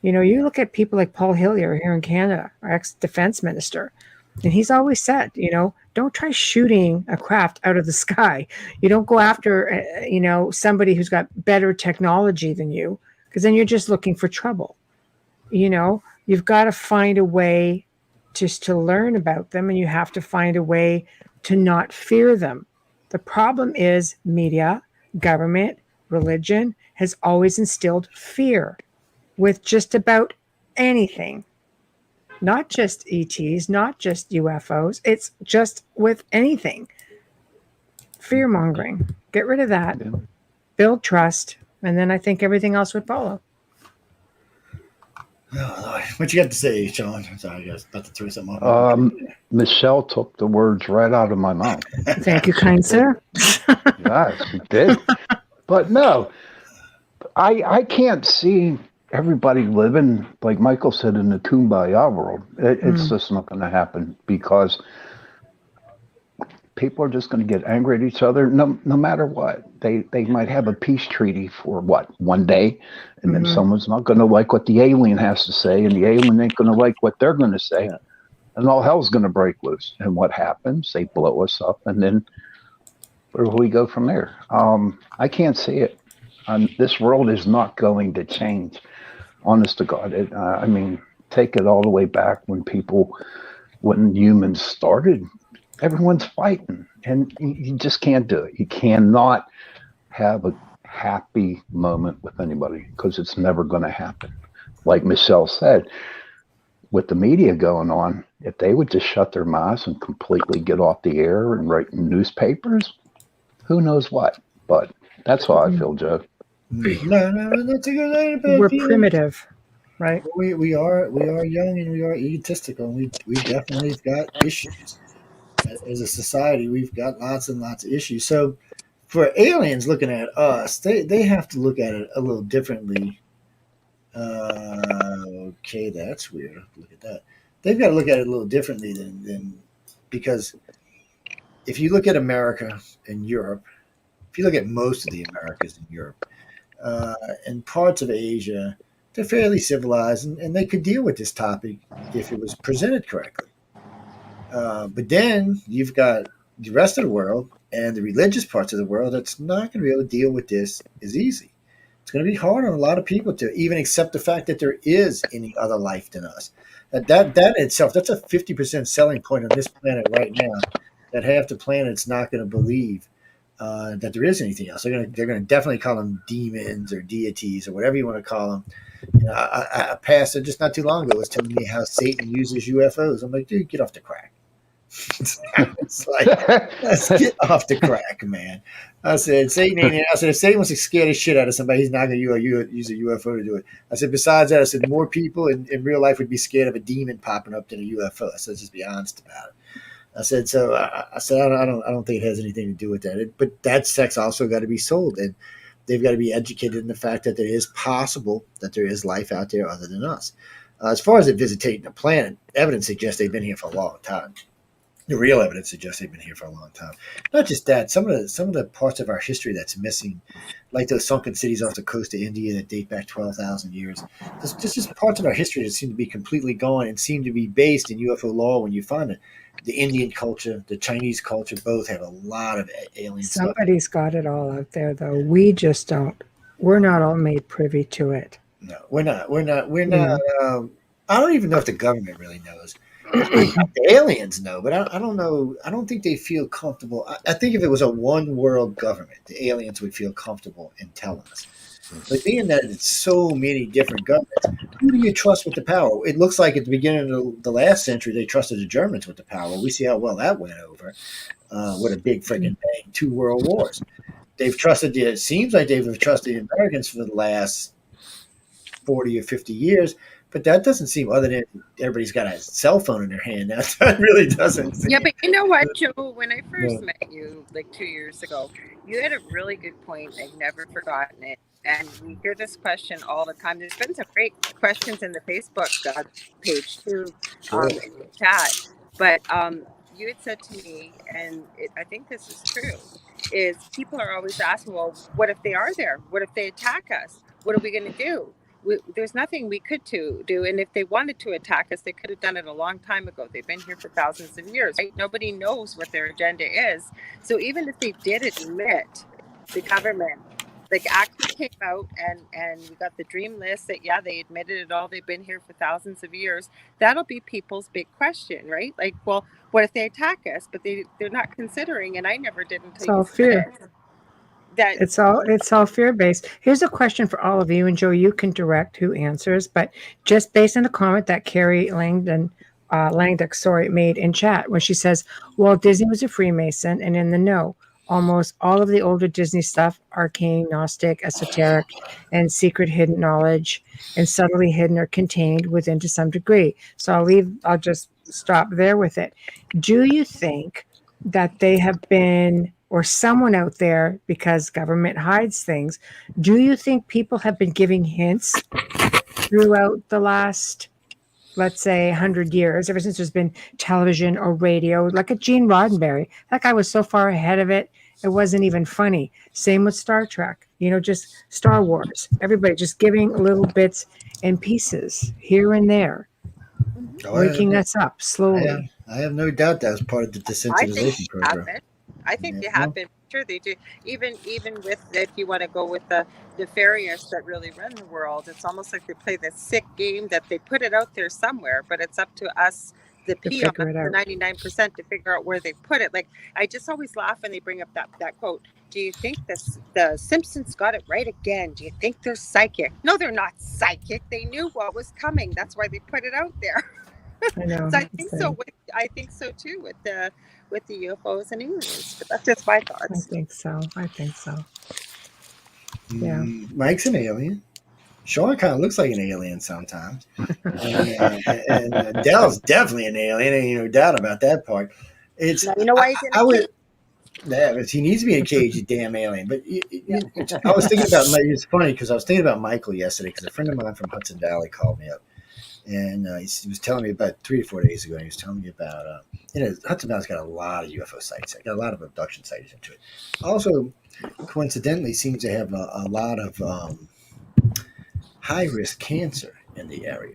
You look at people like Paul Hillier here in Canada, our ex-defense minister, and he's always said, don't try shooting a craft out of the sky. You don't go after, somebody who's got better technology than you, because then you're just looking for trouble. You've got to find a way just to learn about them, and you have to find a way to not fear them. The problem is media, government, religion has always instilled fear with just about anything. Not just ETs, not just UFOs. It's just with anything. Fear mongering. Get rid of that. Yeah. Build trust. And then I think everything else would follow.
Oh, Lord. What you got to say, Sean? I'm sorry, I was about to throw something off.
Michelle took the words right out of my mouth.
Thank you, kind sir.
Yes, she did. But no, I can't see everybody living, like Michael said, in the kumbaya world. It's just not going to happen because people are just going to get angry at each other no matter what. They might have a peace treaty for one day, and then someone's not going to like what the alien has to say, and the alien ain't going to like what they're going to say, and all hell's going to break loose. And what happens? They blow us up, and then where do we go from there? I can't see it. This world is not going to change. Honest to God, I mean, take it all the way back when humans started. Everyone's fighting, and you just can't do it. You cannot have a happy moment with anybody because it's never going to happen. Like Michelle said, with the media going on, if they would just shut their mouths and completely get off the air and write newspapers, who knows what? But that's how I feel, Joe.
No, that's a good idea.
We're primitive, right?
We are young and we are egotistical. And we definitely have got issues as a society. We've got lots and lots of issues. So for aliens looking at us, they have to look at it a little differently. Okay, that's weird. Look at that. They've got to look at it a little differently than because if you look at America and Europe, if you look at most of the Americas in Europe. And parts of Asia, they're fairly civilized, and they could deal with this topic if it was presented correctly. But then you've got the rest of the world and the religious parts of the world that's not going to be able to deal with this as easy. It's going to be hard on a lot of people to even accept the fact that there is any other life than us. That in itself, that's a 50% selling point on this planet right now, that half the planet's not going to believe that there is anything else. They're going to definitely call them demons or deities or whatever you want to call them. A pastor just not too long ago was telling me how Satan uses UFOs. I'm like, dude, get off the crack. It's like, let's get off the crack, man. I said, Satan ain't. I said, if Satan wants to scare the shit out of somebody, he's not going to use a UFO to do it. I said, besides that, I said, more people in real life would be scared of a demon popping up than a UFO. I said, just be honest about it. I said, so I said, I don't think it has anything to do with that. But that sex also got to be sold, and they've got to be educated in the fact that it is possible that there is life out there other than us. As far as it visitating the planet, evidence suggests they've been here for a long time. The real evidence suggests they've been here for a long time. Not just that, some of the parts of our history that's missing, like those sunken cities off the coast of India that date back 12,000 years. There's just parts of our history that seem to be completely gone and seem to be based in UFO lore when you find it. The Indian culture, the Chinese culture, both have a lot of alien stuff.
Somebody's got it all out there, though. We just don't. We're not all made privy to it.
No, we're not. I don't even know if the government really knows. The aliens know, but I don't know. I don't think they feel comfortable. I think if it was a one world government, the aliens would feel comfortable in telling us. But being that it's so many different governments, who do you trust with the power? It looks like at the beginning of the last century, they trusted the Germans with the power. We see how well that went over with a big freaking bang, 2 world wars. It seems like they've trusted the Americans for the last 40 or 50 years. But that doesn't seem, other than everybody's got a cell phone in their hand now, that really doesn't seem.
Yeah, but you know what, Joe? When I first met you, like 2 years ago, you had a really good point. I've never forgotten it. And we hear this question all the time. There's been some great questions in the Facebook page too, in the chat. But you had said to me, and I think this is true, is people are always asking, well, what if they are there? What if they attack us? What are we going to do? There's nothing we could do, and if they wanted to attack us, they could have done it a long time ago. They've been here for thousands of years, right? Nobody knows what their agenda is. So even if they did admit, the government like actually came out and we got the dream list that they admitted it all, they've been here for thousands of years, that'll be people's big question, right? Like, well, what if they attack us? But they're not considering, and I never did until you said it. That
it's all fear-based. Here's a question for all of you, and Joe, you can direct who answers, but just based on a comment that Carrie Langdon made in chat, when she says, Walt Disney was a Freemason and in the know. Almost all of the older Disney stuff, arcane, Gnostic, esoteric, and secret hidden knowledge, and subtly hidden or contained within to some degree. So I'll just stop there with it. Do you think that they have been, or someone out there, because government hides things, do you think people have been giving hints throughout the last, let's say, 100 years, ever since there's been television or radio, like a Gene Roddenberry? That guy was so far ahead of it, it wasn't even funny. Same with Star Trek, just Star Wars. Everybody just giving little bits and pieces here and there, waking us up slowly.
I have no doubt that was part of the desensitization program.
I think they have been. Sure, they do. Even with, if you want to go with the nefarious that really run the world, it's almost like they play this sick game that they put it out there somewhere, but it's up to us, the peons, the 99%, to figure out where they put it. Like, I just always laugh when they bring up that quote. Do you think the Simpsons got it right again? Do you think they're psychic? No, they're not psychic. They knew what was coming. That's why they put it out there.
I know.
So I think so too with the UFOs and aliens. But that's just my thoughts.
I think so. Yeah.
Mike's an alien. Sean kind of looks like an alien sometimes. and Dell's definitely an alien. Ain't no doubt about that part.
Now, you know why he's in a cage?
Yeah, he needs to be in a cage, you damn alien. But I was thinking about, it's funny because I was thinking about Michael yesterday because a friend of mine from Hudson Valley called me up. And he was telling me about 3 or 4 days ago, and he was telling me about, Hudson Valley's got a lot of UFO sites. Got a lot of abduction sites into it. Also, coincidentally, seems to have a lot of high-risk cancer in the area.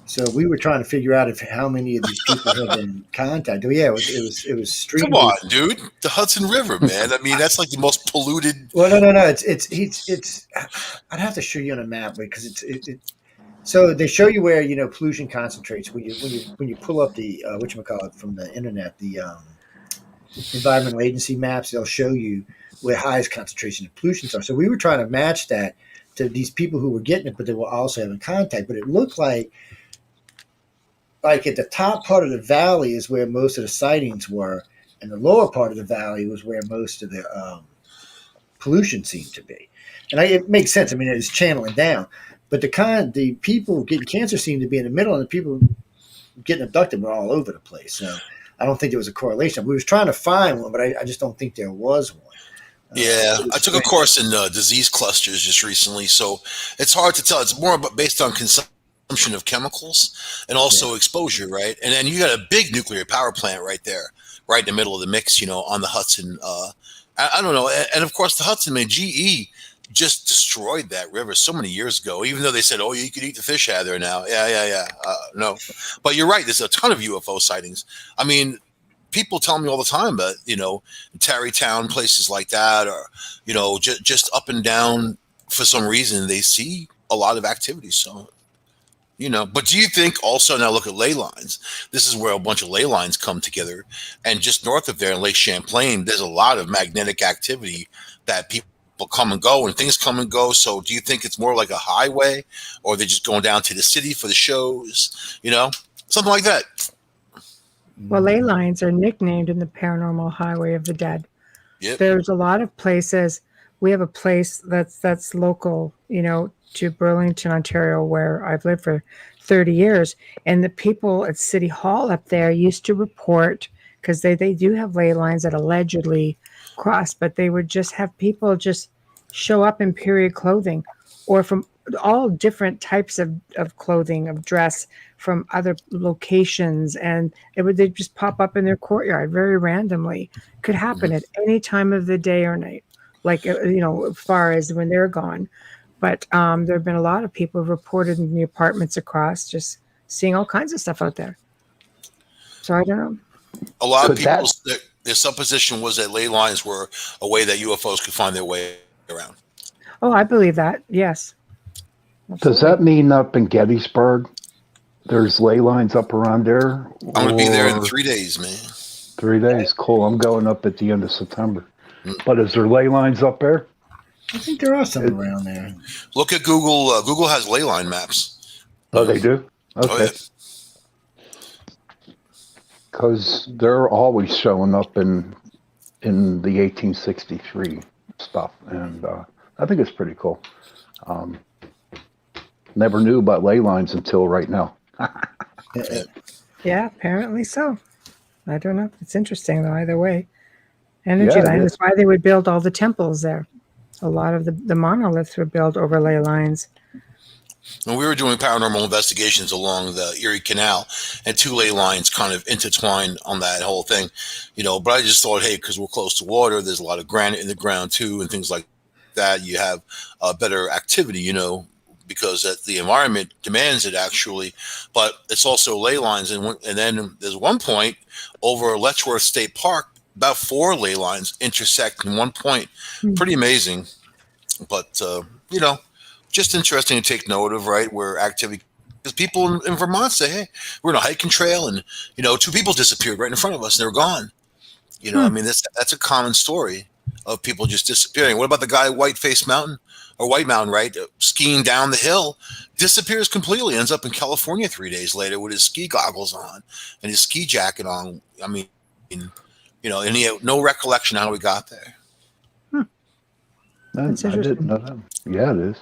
So we were trying to figure out how many of these people have been contacted. Yeah, it was streamed.
Come on, dude. The Hudson River, man. I mean, that's like the most polluted.
Well, no. It's. I'd have to show you on a map because So they show you where pollution concentrates when you pull up the whatchamacallit from the internet, the environmental agency maps. They'll show you where highest concentration of pollutions are. So we were trying to match that to these people who were getting it, but they were also having contact. But it looked like like at the top part of the valley is where most of the sightings were, and the lower part of the valley was where most of the pollution seemed to be. And it makes sense. I mean, it's channeling down, but the people getting cancer seemed to be in the middle, and the people getting abducted were all over the place. So I don't think there was a correlation. We was trying to find one, but I just don't think there was one.
Yeah, I took a course in disease clusters just recently, so it's hard to tell. It's more about based on consumption of chemicals and also exposure, right? And then you got a big nuclear power plant right there, right in the middle of the mix, on the Hudson. I don't know, and of course the Hudson, man, GE just destroyed that river so many years ago. Even though they said, "Oh, you could eat the fish out of there now," yeah. No, but you're right. There's a ton of UFO sightings. I mean, people tell me all the time about Tarrytown, places like that, or just up and down. For some reason, they see a lot of activity. So but do you think also, now look at ley lines? This is where a bunch of ley lines come together, and just north of there in Lake Champlain, there's a lot of magnetic activity that people come and go, and things come and go. So do you think it's more like a highway, or they're just going down to the city for the shows? Something like that.
Well, ley lines are nicknamed in the Paranormal Highway of the Dead.
Yep.
There's a lot of places. We have a place that's local, to Burlington, Ontario, where I've lived for 30 years. And the people at City Hall up there used to report, because they do have ley lines that allegedly cross, but they would just have people just show up in period clothing, or from all different types of clothing, of dress, from other locations, and they'd just pop up in their courtyard very randomly. Could happen at any time of the day or night, like as far as when they're gone. But there have been a lot of people who've reported in the apartments across just seeing all kinds of stuff out there. So I don't know.
A lot of people, their supposition was that ley lines were a way that UFOs could find their way around.
Oh, I believe that. Yes. Absolutely.
Does that mean up in Gettysburg, there's ley lines up around there?
I'm going to be there in 3 days, man.
3 days. Cool. I'm going up at the end of September. But is there ley lines up there?
I think there are some around there.
Look at Google. Google has ley line maps.
Oh, they do? Okay.
Oh, yeah.
Because they're always showing up in the 1863 stuff. And I think it's pretty cool. Never knew about ley lines until right now.
Yeah, apparently so. I don't know. It's interesting, though, either way. Energy line. That's why they would build all the temples there. A lot of the monoliths were built over ley lines.
When we were doing paranormal investigations along the Erie Canal, and 2 ley lines kind of intertwined on that whole thing, but I just thought, hey, because we're close to water, there's a lot of granite in the ground too, and things like that. You have better activity, because the environment demands it actually, but it's also ley lines. And then there's one point over Letchworth State Park, about 4 ley lines intersect in one point. Pretty amazing, but just interesting to take note of, right? Where activity, because people in Vermont say, hey, we're on a hiking trail, and 2 people disappeared right in front of us, and they were gone. I mean, that's a common story of people just disappearing. What about the guy at White Mountain, right? Skiing down the hill, disappears completely, ends up in California 3 days later with his ski goggles on and his ski jacket on. I mean, and he had no recollection how he got there.
I didn't know that. Yeah, it is.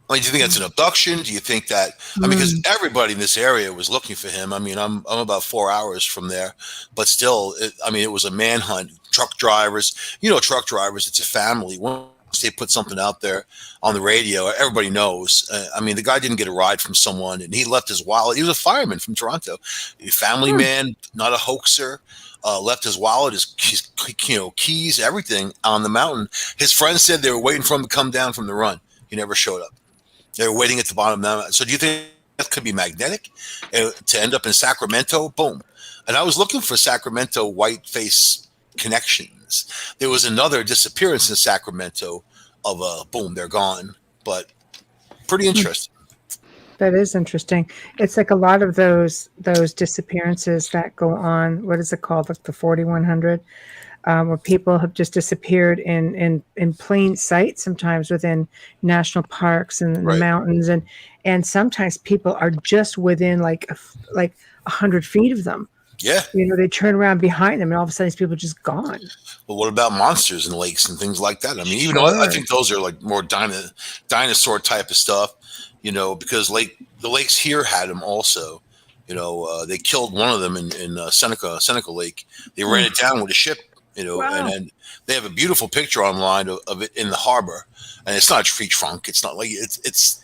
I mean, do you think that's an abduction? Do you think that? I mean, because everybody in this area was looking for him. I mean, I'm about 4 hours from there, but still, it was a manhunt. Truck drivers, truck drivers, it's a family. Once they put something out there on the radio, everybody knows. I mean, the guy didn't get a ride from someone, and he left his wallet. He was a fireman from Toronto, a family man, not a hoaxer. Left his wallet, his keys, everything on the mountain. His friends said they were waiting for him to come down from the run. He never showed up. They were waiting at the bottom of the mountain. So do you think that could be magnetic to end up in Sacramento? Boom. And I was looking for Sacramento white face connections. There was another disappearance in Sacramento of boom, they're gone. But pretty interesting.
That is interesting. It's like a lot of those disappearances that go on. What is it called? Like the 4100. where people have just disappeared in plain sight, sometimes within national parks and the
Right.
mountains, and sometimes people are just within like 100 feet of them.
Yeah.
They turn around behind them, and all of a sudden, these people are just gone.
But what about monsters in lakes and things like that? I mean, even though I
Sure.
think those are like more dinosaur type of stuff, because the lakes here had them also. They killed one of them in Seneca Lake. They ran it down with a ship.
Wow.
And they have a beautiful picture online of it in the harbor, and it's not a tree trunk. It's not like it's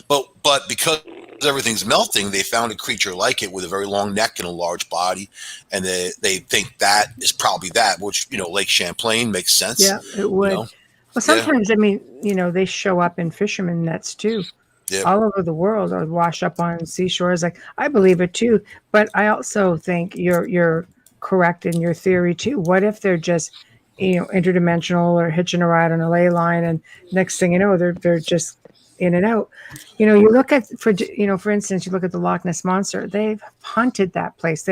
but because everything's melting, they found a creature like it with a very long neck and a large body, and they think that is probably that, which Lake Champlain makes sense.
Yeah, it would.
Well,
sometimes, I mean, they show up in fishermen nets too.
Yeah.
All over the world, or wash up on seashores. Like, I believe it too, but I also think you're correct in your theory too. What if they're just interdimensional, or hitching a ride on a ley line, and next thing you know, they're just in and out. You look at, for instance, you look at the Loch Ness Monster. They've hunted that place.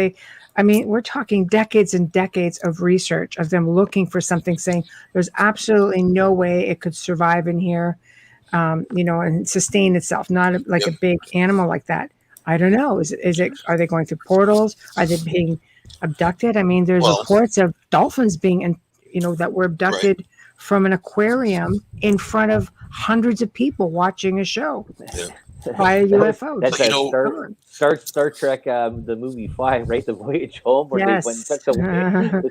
We're talking decades and decades of research of them looking for something, saying there's absolutely no way it could survive in here, and sustain itself. Not like a big animal like that. I don't know. Is it? Are they going through portals? Are they being abducted? I mean, there's reports of dolphins being, that were abducted from an aquarium in front of hundreds of people watching a show by a UFO.
That's Star Trek, the movie 5, right? The Voyage Home, where they went and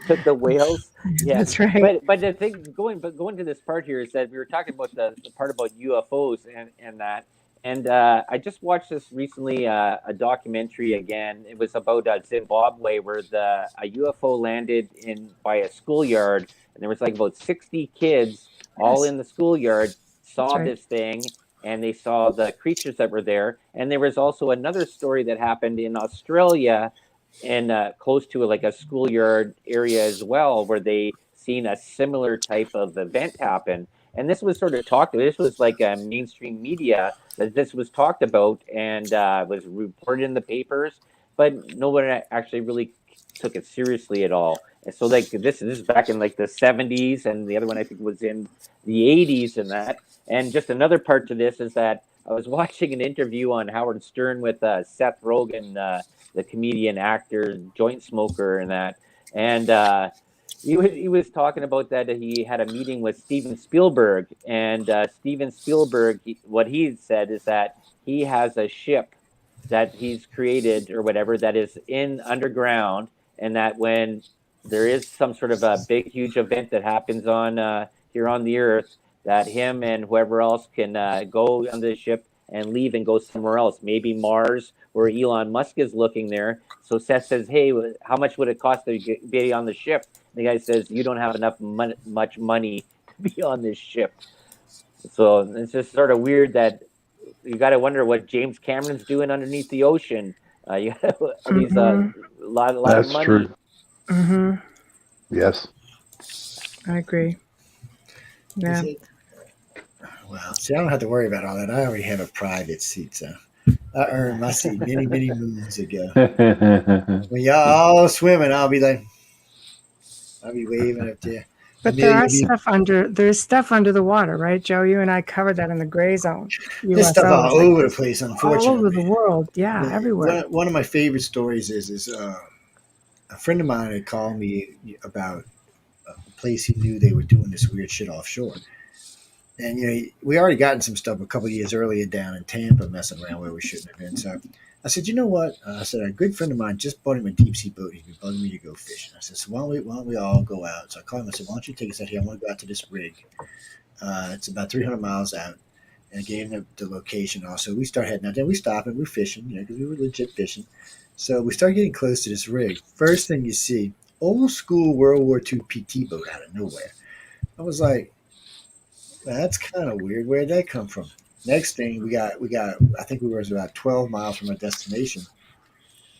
took the whales. Yeah,
that's right.
But the thing going to this part here is that we were talking about the part about UFOs and that. And I just watched this recently, a documentary again. It was about Zimbabwe, where a UFO landed by a schoolyard, and there was like about 60 kids all in the schoolyard, saw this thing, and they saw the creatures that were there. And there was also another story that happened in Australia, and close to like a schoolyard area as well, where they seen a similar type of event happen. And this was sort of talked about. This was like a mainstream media that this was talked about and was reported in the papers, but no one actually really took it seriously at all. And so, like, this is back in like the 70s, and the other one I think was in the 80s, and that. And just another part to this is that I was watching an interview on Howard Stern with Seth Rogen, the comedian, actor, joint smoker, and that. And he was talking about that he had a meeting with Steven Spielberg, and Steven Spielberg, what he said is that he has a ship that he's created or whatever that is in underground, and that when there is some sort of a big, huge event that happens on here on the Earth, that him and whoever else can go on the ship and leave and go somewhere else, maybe Mars, where Elon Musk is looking there. So Seth says, "Hey, how much would it cost to be on the ship?" The guy says, "You don't have enough much money to be on this ship." So it's just sort of weird that you got to wonder what James Cameron's doing underneath the ocean. You got these a lot of money.
That's true.
Mm-hmm.
Yes,
I agree. Yeah.
Well, see, I don't have to worry about all that. I already have a private seat, so I earned my seat many, many moons ago. When y'all all swimming, I'll be waving up there.
But there's stuff under the water, right, Joe? You and I covered that in the gray zone.
There's stuff all over the place, unfortunately.
All over the world, yeah, everywhere.
One of my favorite stories is a friend of mine had called me about a place he knew they were doing this weird shit offshore. And, we already gotten some stuff a couple of years earlier down in Tampa messing around where we shouldn't have been. So I said, you know what? I said, a good friend of mine just bought him a deep sea boat. He's been bugging me to go fishing. I said, so why don't we all go out? So I called him. I said, why don't you take us out here? I want to go out to this rig. It's about 300 miles out. And I gave him the location also. We start heading out there. We stop and we're fishing, because we were legit fishing. So we start getting close to this rig. First thing you see, old school World War II PT boat out of nowhere. I was like, that's kind of weird. Where'd that come from? Next thing we got, I think we were about 12 miles from our destination.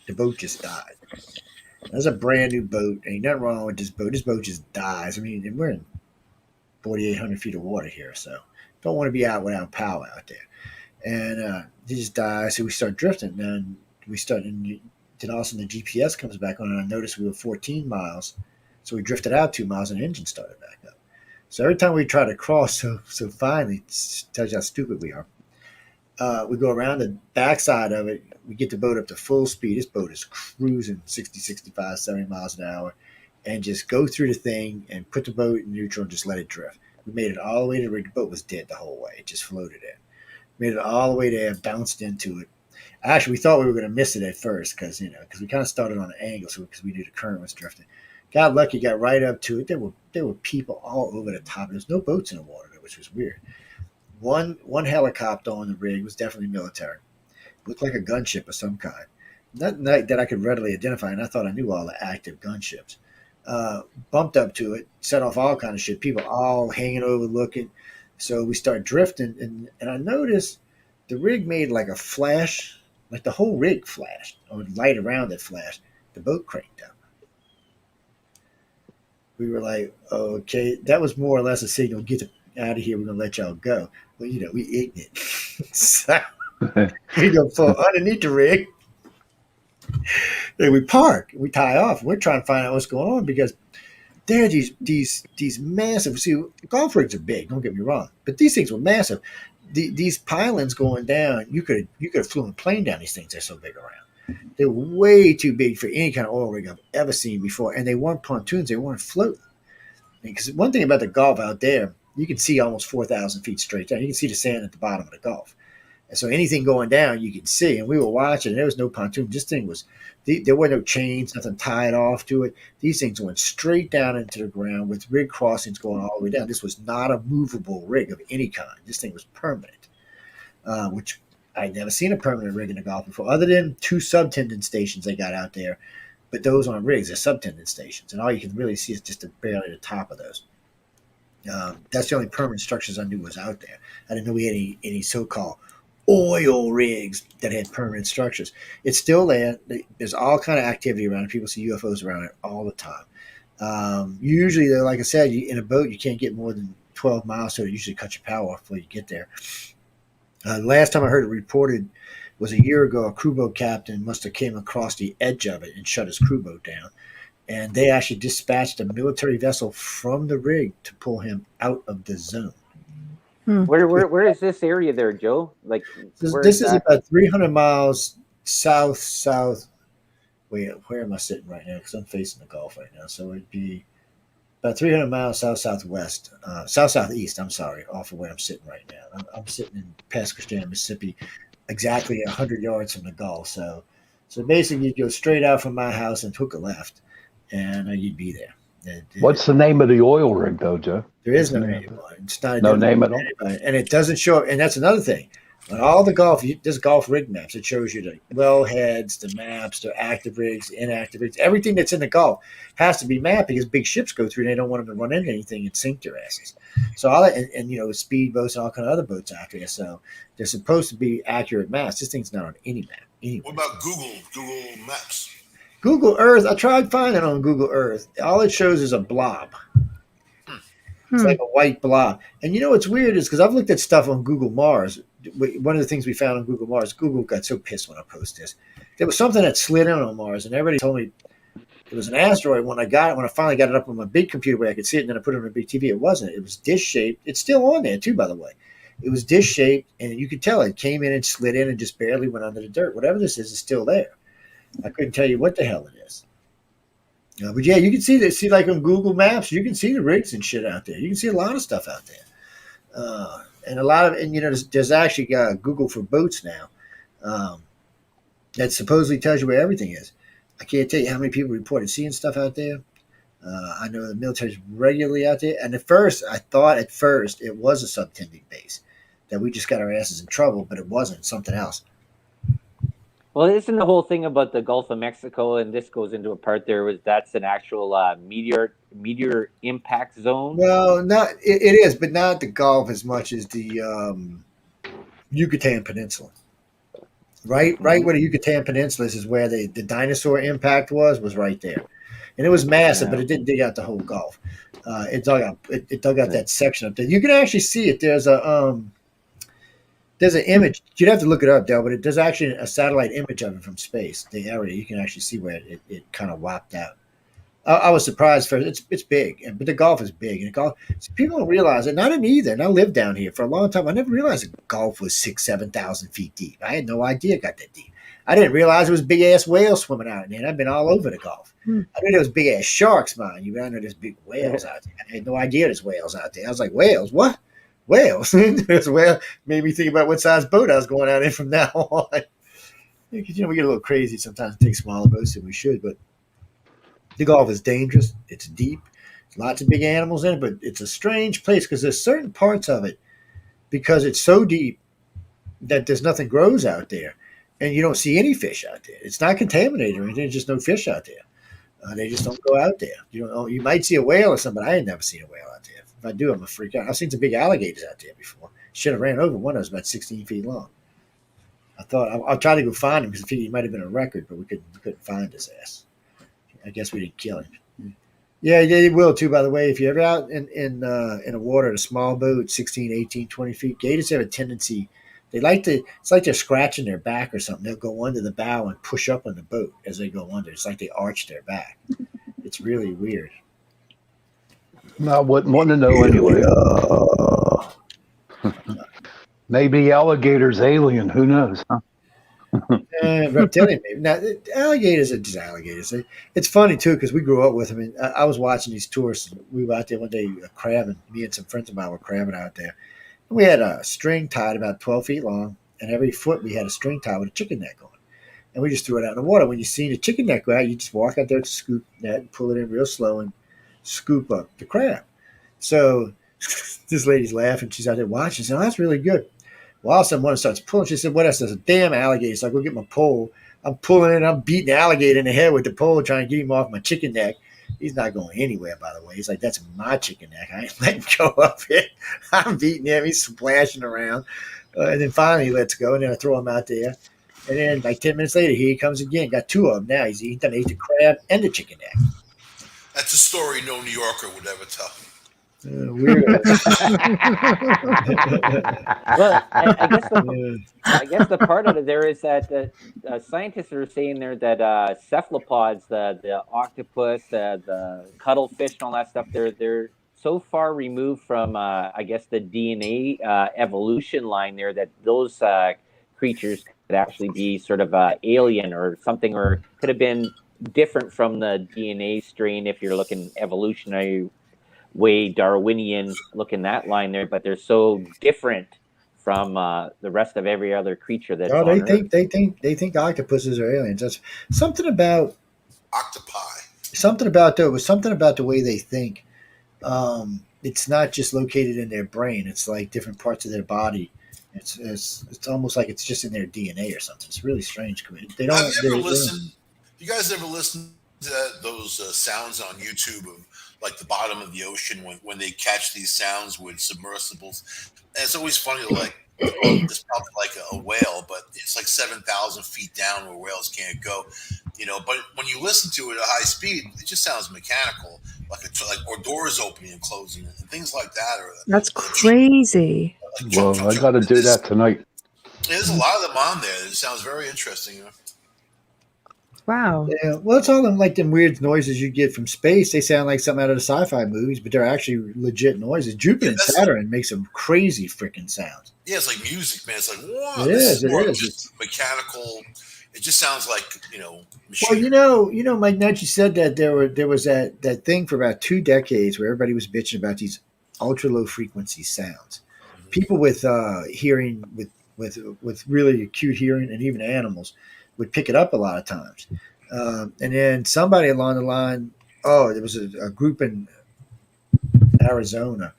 The boat just died. That's a brand new boat. Ain't nothing wrong with this boat. This boat just dies. I mean, we're in 4,800 feet of water here, so don't want to be out without power out there. And it just dies. So we start drifting. Then we start, and then all of a sudden the GPS comes back on, and I noticed we were 14 miles So we drifted out 2 miles and the engine started back up. So every time we try to cross, so finally, it tells you how stupid we are. We go around the backside of it. We get the boat up to full speed. This boat is cruising 60, 65, 70 miles an hour, and just go through the thing and put the boat in neutral and just let it drift. We made it all the way to the rig. The boat was dead the whole way. It just floated in. Made it all the way there, bounced into it. Actually, we thought we were going to miss it at first because we kind of started on an angle, so because we knew the current was drifting. Got lucky, got right up to it. There were people all over the top. There was no boats in the water, which was weird. One helicopter on the rig was definitely military. Looked like a gunship of some kind. Nothing that I could readily identify, and I thought I knew all the active gunships. Bumped up to it, set off all kind of shit. People all hanging over looking. So we start drifting, and I noticed the rig made like a flash, like the whole rig flashed, or light around it flashed. The boat cranked up. We were like, okay, that was more or less a signal, get out of here, we're going to let y'all go. Well, we ignorant. So we go full underneath the rig. And we park, we tie off. We're trying to find out what's going on because there are these massive, see, golf rigs are big, don't get me wrong, but these things were massive. These pylons going down, you could have flown a plane down these things, they're so big around. They're way too big for any kind of oil rig I've ever seen before, and they weren't pontoons, they weren't floating. Because one thing about the Gulf out there, you can see almost 4,000 feet straight down. You can see the sand at the bottom of the Gulf. And so anything going down, you can see. And we were watching, and there was no pontoon. This thing was, there were no chains, nothing tied off to it. These things went straight down into the ground with rig crossings going all the way down. This was not a movable rig of any kind. This thing was permanent, which I'd never seen a permanent rig in the Gulf before, other than 2 subtendon stations they got out there. But those aren't rigs, they're subtendon stations. And all you can really see is just barely the top of those. That's the only permanent structures I knew was out there. I didn't know we had any so-called oil rigs that had permanent structures. It's still there. There's all kind of activity around it. People see UFOs around it all the time. Usually, though, like I said, in a boat, you can't get more than 12 miles, so it usually cuts your power off before you get there. Last time I heard it reported was a year ago. A crew boat captain must have came across the edge of it and shut his crew boat down. And they actually dispatched a military vessel from the rig to pull him out of the zone.
Where is this area there, Joe? Like
this is about 300 miles south. Wait, where am I sitting right now? Because I'm facing the Gulf right now, so it'd be about 300 miles southwest, southeast. I'm sorry, off of where I'm sitting right now. I'm sitting in Pass Christian, Mississippi, exactly 100 yards from the Gulf. So basically, you'd go straight out from my house and hook a left, and you'd be there.
What's the name of the oil rig, though, Joe?
There is no name. It's not
no name at all.
And it doesn't show up. And that's another thing. On all the there's Gulf rig maps. It shows you the wellheads, the maps, the active rigs, inactive rigs. Everything that's in the Gulf has to be mapped because big ships go through and they don't want them to run into anything and sink their asses. So speedboats and all kind of other boats out there. So they're supposed to be accurate maps. This thing's not on any map. Anyway.
What about Google Maps?
Google Earth, I tried finding it on Google Earth. All it shows is a blob. It's like a white blob. And what's weird is because I've looked at stuff on Google Mars. One of the things we found on Google Mars, Google got so pissed when I posted this. There was something that slid in on Mars, and everybody told me it was an asteroid. When I finally got it up on my big computer where I could see it, and then I put it on a big TV, it wasn't. It was dish-shaped. It's still on there, too, by the way. It was dish-shaped, and you could tell it came in and slid in and just barely went under the dirt. Whatever this is still there. I couldn't tell you what the hell it is. But yeah, you can see this. See, like on Google Maps, you can see the rigs and shit out there. You can see a lot of stuff out there, and a lot of there's actually Google for boats now that supposedly tells you where everything is. I can't tell you how many people reported seeing stuff out there. I know the military's regularly out there, and I thought at first it was a subtending base that we just got our asses in trouble, but it wasn't. Something else.
Well, isn't the whole thing about the Gulf of Mexico, and this goes into a part there, was that's an actual meteor impact zone?
Well, it is, but not the Gulf as much as the Yucatan Peninsula. Right where the Yucatan Peninsula is where the dinosaur impact was right there, and it was massive, but it didn't dig out the whole Gulf. It dug out that section up there. You can actually see it. There's an image. You'd have to look it up, Del, but there's actually a satellite image of it from space. The area you can actually see where it kind of whopped out. I was surprised for it's big, but the Gulf is big, and golf people don't realize it. And I didn't either. And I lived down here for a long time. I never realized the Gulf was 6,000 to 7,000 feet deep. I had no idea it got that deep. I didn't realize it was big ass whales swimming out in there. And I've been all over the Gulf.
Hmm.
I knew there was big ass sharks, mind you. I know there's big whales out there. I had no idea there's whales out there. I was like, whales? What? Whales? There's whale. Made me think about what size boat I was going out in from now on. Because we get a little crazy sometimes. Take smaller boats than we should, but the Gulf is dangerous. It's deep. Lots of big animals in it, but it's a strange place because there's certain parts of it because it's so deep that there's nothing grows out there, and you don't see any fish out there. It's not contaminated or anything. There's just no fish out there. They just don't go out there. You know, you might see a whale or something. But I ain't never seen a whale out there. If I do, I'm a freak out. I've seen some big alligators out there before. Should have ran over one that was about 16 feet long. I thought I'll try to go find him because I figured he might have been a record, but we couldn't find his ass. I guess we didn't kill him. Yeah, they will too, by the way. If you're ever out in the water in a small boat, 16, 18, 20 feet, gators have a tendency, it's like they're scratching their back or something. They'll go under the bow and push up on the boat as they go under. It's like they arch their back. It's really weird.
I wouldn't want to know anyway. Maybe alligators alien. Who knows? Huh?
Reptilian, maybe. Now, alligators are just alligators. It's funny, too, because we grew up with them. And I was watching these tourists. We were out there one day crabbing. Me and some friends of mine were crabbing out there. And we had a string tied about 12 feet long, and every foot we had a string tied with a chicken neck on it. And we just threw it out in the water. When you see the chicken neck go out, you just walk out there to scoop that and pull it in real slow and scoop up the crab. So this lady's laughing. She's out there watching. She said, "Oh, that's really good." Well, all of a sudden, one starts pulling. She said, "What else?" There's a damn alligator. So I go get my pole. I'm pulling it. I'm beating the alligator in the head with the pole, trying to get him off my chicken neck. He's not going anywhere, by the way. He's like, "That's my chicken neck. I ain't letting go of it." I'm beating him. He's splashing around. And then finally he lets go, and then I throw him out there. And then like 10 minutes later, here he comes again. Got two of them now. He's done ate the crab and the chicken neck.
That's a story no New Yorker would ever tell.
Weirdo.
Well, I guess the part of it there is that scientists are saying there that cephalopods, the octopus, the cuttlefish, and all that stuff, they're so far removed from I guess the DNA evolution line there that those creatures could actually be sort of alien or something, or could have been different from the DNA strain if you're looking evolutionary way Darwinian looking that line there, but they're so different from the rest of every other creature that's on Earth.
They think octopuses are aliens. That's something about
Octopi.
something about the way they think. It's not just located in their brain. It's like different parts of their body. It's almost like it's just in their DNA or something. It's really strange. They don't.
You guys ever listen to those sounds on YouTube of like the bottom of the ocean when they catch these sounds with submersibles? And it's always funny to like, well, this probably like a whale, but it's like 7,000 feet down where whales can't go, But when you listen to it at high speed, it just sounds mechanical, like or doors opening and closing and things like that.
That's crazy.
Well, I got to do that tonight.
There's a lot of them on there. It sounds very interesting.
Wow.
Yeah, well, it's all them like them weird noises you get from space. They sound like something out of the sci-fi movies, but they're actually legit noises. Jupiter and Saturn make some crazy freaking sounds.
Yeah, it's like music, man. It's like, wow,
it
this is more
is.
just mechanical. It just sounds like
Well,
machine.
Mike Knight, you said that there was that thing for about 2 decades where everybody was bitching about these ultra low frequency sounds. Mm-hmm. People with hearing with really acute hearing, and even animals would pick it up a lot of times. And then somebody along the line, there was a group in Arizona.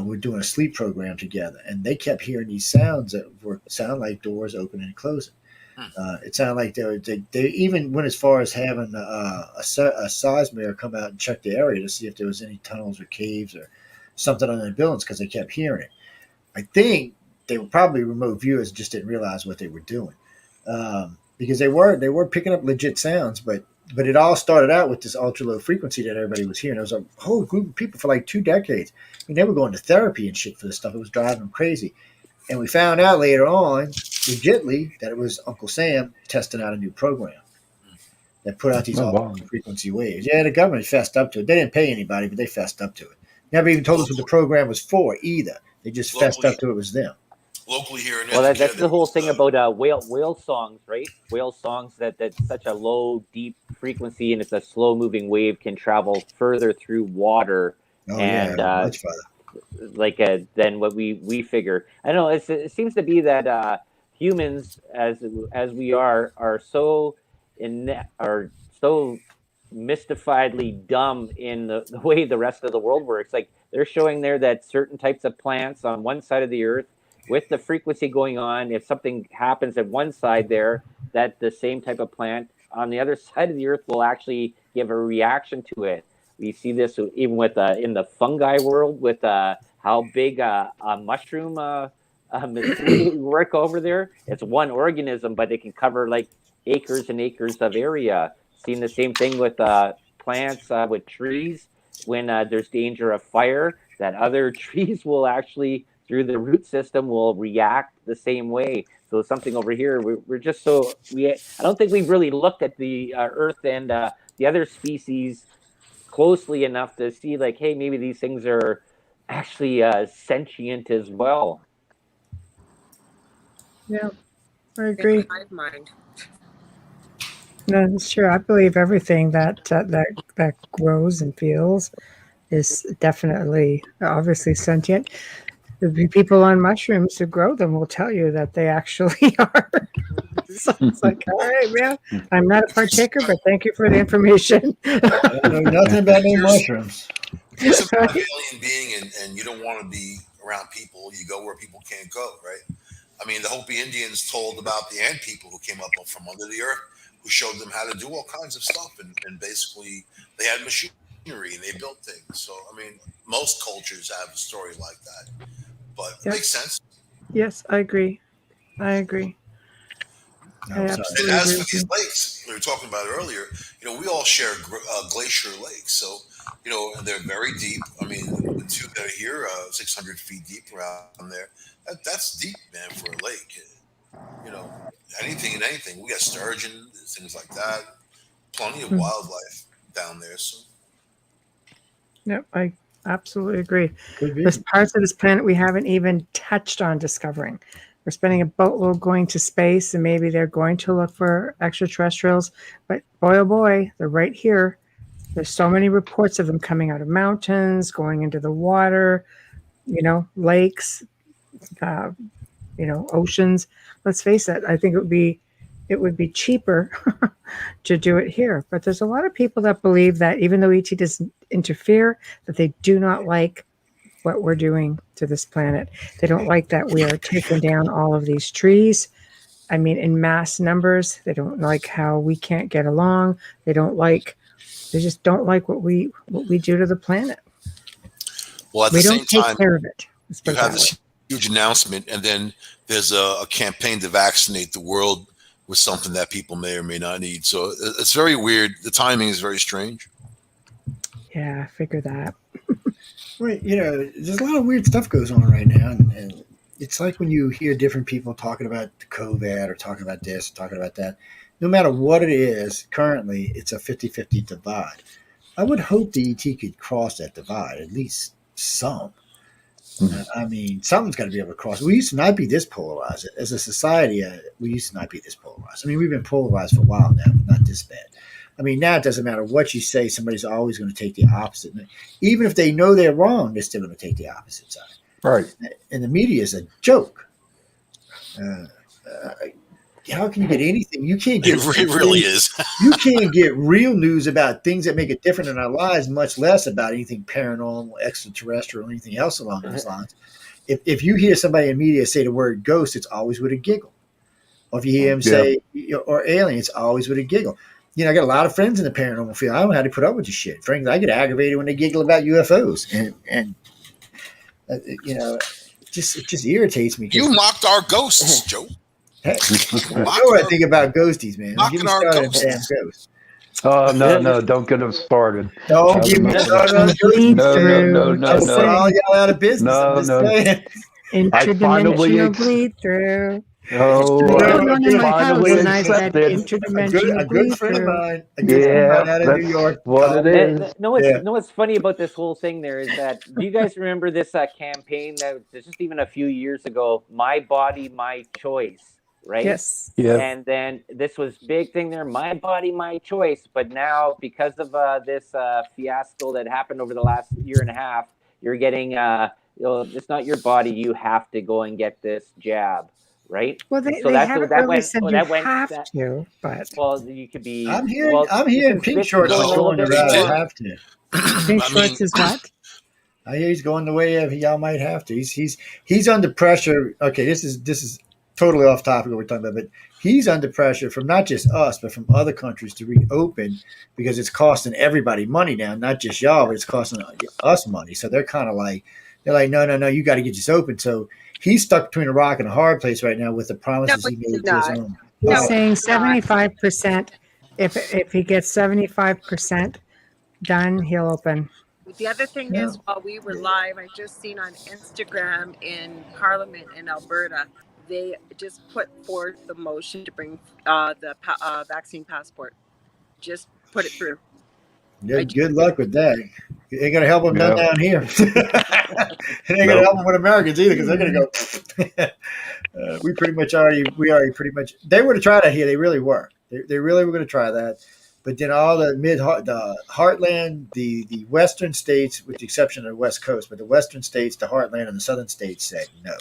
We're doing a sleep program together, and they kept hearing these sounds that sound like doors opening and closing. It sounded like they even went as far as having a seismometer come out and check the area to see if there was any tunnels or caves or something under the buildings, because they kept hearing it. I think they were probably remote viewers, just didn't realize what they were doing, because they were picking up legit sounds, but it all started out with this ultra low frequency that everybody was hearing. There was a whole group of people for like 2 decades. I mean, they were going to therapy and shit for this stuff. It was driving them crazy. And we found out later on, legitly, that it was Uncle Sam testing out a new program that put out these
Oh, wow.
frequency waves. Yeah, the government fessed up to it. They didn't pay anybody, but they fessed up to it. Never even told us what the program was for either. They just fessed up to it was them.
Locally here in
Well, that's
Educator,
the whole thing about whale songs, right? Whale songs that's such a low, deep frequency, and it's a slow moving wave can travel further through water,
Oh yeah,
and
much further.
than what we figure. I don't know. It seems to be that humans, as we are so are so mystifiedly dumb in the way the rest of the world works. Like they're showing there that certain types of plants on one side of the earth, with the frequency going on, if something happens at one side there, that the same type of plant on the other side of the earth will actually give a reaction to it. We see this even with in the fungi world with how big a mushroom mystery work over there. It's one organism, but it can cover like acres and acres of area. Seen the same thing with plants, with trees. When there's danger of fire, that other trees will actually, through the root system, will react the same way. So something over here, we're just so I don't think we've really looked at the Earth and the other species closely enough to see like, hey, maybe these things are actually sentient as well.
Yeah, I agree.
Hive mind.
No, it's true. I believe everything that grows and feels is definitely, obviously sentient. The people on mushrooms who grow them will tell you that they actually are. So it's like, all right, man, I'm not a partaker, but thank you for the information.
I know nothing about no mushrooms.
If you're some kind of alien being and you don't want to be around people, you go where people can't go, right? I mean, the Hopi Indians told about the ant people who came up from under the earth, who showed them how to do all kinds of stuff. And basically, they had machinery and they built things. So, I mean, most cultures have a story like that. But it makes sense.
Yes, I agree. I agree. I absolutely
and as
agree
for these lakes, we were talking about earlier, we all share glacier lakes. So, they're very deep. I mean, the two that are here, 600 feet deep around there, that's deep, man, for a lake. Anything and anything. We got sturgeon, things like that. Plenty of wildlife down there. So.
Yep, I absolutely agree. There's parts of this planet we haven't even touched on discovering. We're spending a boatload going to space, and maybe they're going to look for extraterrestrials. But boy, oh boy, they're right here. There's so many reports of them coming out of mountains, going into the water, lakes, oceans. Let's face it. I think it would be cheaper to do it here. But there's a lot of people that believe that even though ET doesn't interfere, that they do not like what we're doing to this planet. They don't like that we are taking down all of these trees. I mean, in mass numbers. They don't like how we can't get along. They just don't like what we do to the planet.
Well, at
we
the
don't
same
take
time,
care of it.
You have this huge announcement, and then there's a campaign to vaccinate the world with something that people may or may not need. So it's very weird. The timing is very strange.
Yeah, I figure that.
Right, there's a lot of weird stuff goes on right now, and it's like when you hear different people talking about the COVID or talking about this, or talking about that. No matter what it is, currently it's a 50-50 divide. I would hope the ET could cross that divide, at least some. I mean, something's got to be able to cross. We used to not be this polarized. As a society, we used to not be this polarized. I mean, we've been polarized for a while now, but not this bad. I mean, now it doesn't matter what you say. Somebody's always going to take the opposite. Even if they know they're wrong, they're still going to take the opposite side.
Right.
And the media is a joke. How can you get anything? You can't get.
It really is.
You can't get real news about things that make it different in our lives, much less about anything paranormal, extraterrestrial, or anything else along those lines. If you hear somebody in media say the word ghost, it's always with a giggle. Or if you hear him say, or alien, it's always with a giggle. I got a lot of friends in the paranormal field. I don't know how to put up with this shit. Frankly, I get aggravated when they giggle about UFOs, and it just irritates me.
You mocked our ghosts, Joe.
Hey, you know what I think about ghosties, man. Give me started on damn ghosts.
Oh, no, don't get them started.
Don't give me started on
ghosts. No.
All y'all out of business.
No.
Interdimensional bleed through.
Oh,
They had
Well,
one in my house,
finally
and I said,
accepted.
interdimensional
a good
bleed
friend of
through.
mine,
Yeah,
out of New
that's
York
what it
called me.
is.
Yeah.
Know what's funny about this whole thing there is that do you guys remember this campaign that was just even a few years ago? My body, my choice, right?
Yes.
Yeah.
And then this was big thing there, my body, my choice. But now because of this fiasco that happened over the last year and a half, you're getting it's not your body. You have to go and get this jab, right?
Well,
And so
they
that's
haven't
that
really
went.
said
Oh,
you
that went.
have
That
to, but
well, you could be.
I'm
The
hearing Pink Shorts is
went a little
going the
bit
route of
more.
have to.
Pink
I mean,
Shorts is what?
I hear he's going the way of y'all might have to. He's under pressure. Okay, this is totally off topic what we're talking about, but he's under pressure from not just us, but from other countries to reopen because it's costing everybody money now, not just y'all, but it's costing us money. So they're like, no, no, no, you got to get this open. So he's stuck between a rock and a hard place right now with the
No,
promises he
he's
made to his
not.
own.
He's
No,
saying
he's not.
75%. If he gets 75% done, he'll open.
The other thing
No.
is, while we were live, I just seen on Instagram in Parliament in Alberta, they just put forth the motion to bring the vaccine passport. Just put it through.
Good luck with that. It ain't gonna help them none
Yeah.
down here. It ain't gonna
Nope.
help them with Americans either because they're gonna go. We already pretty much. They were to try that here. They really were. They really were going to try that. But then all the heartland, the western states, with the exception of the West Coast, but the western states, the heartland, and the southern states said no,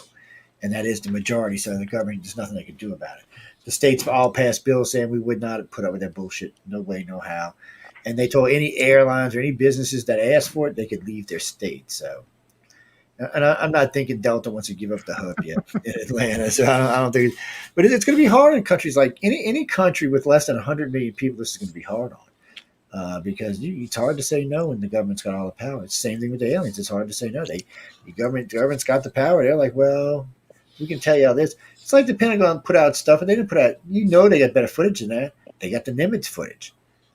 and that is the majority. So the government, there's nothing they can do about it. The states all passed bills saying we would not put up with that bullshit. No way, no how. And they told any airlines or any businesses that asked for it, they could leave their state. So, and I'm not thinking Delta wants to give up the hub yet in Atlanta. So I don't think, but it's going to be hard in countries like any country with less than 100 million people. This is going to be hard on because it's hard to say no when the government's got all the power. It's the same thing with the aliens. It's hard to say no. The government's got the power. They're like, well, we can tell you all this. It's like the Pentagon put out stuff, and they didn't put out. They got better footage than that. They got the Nimitz footage.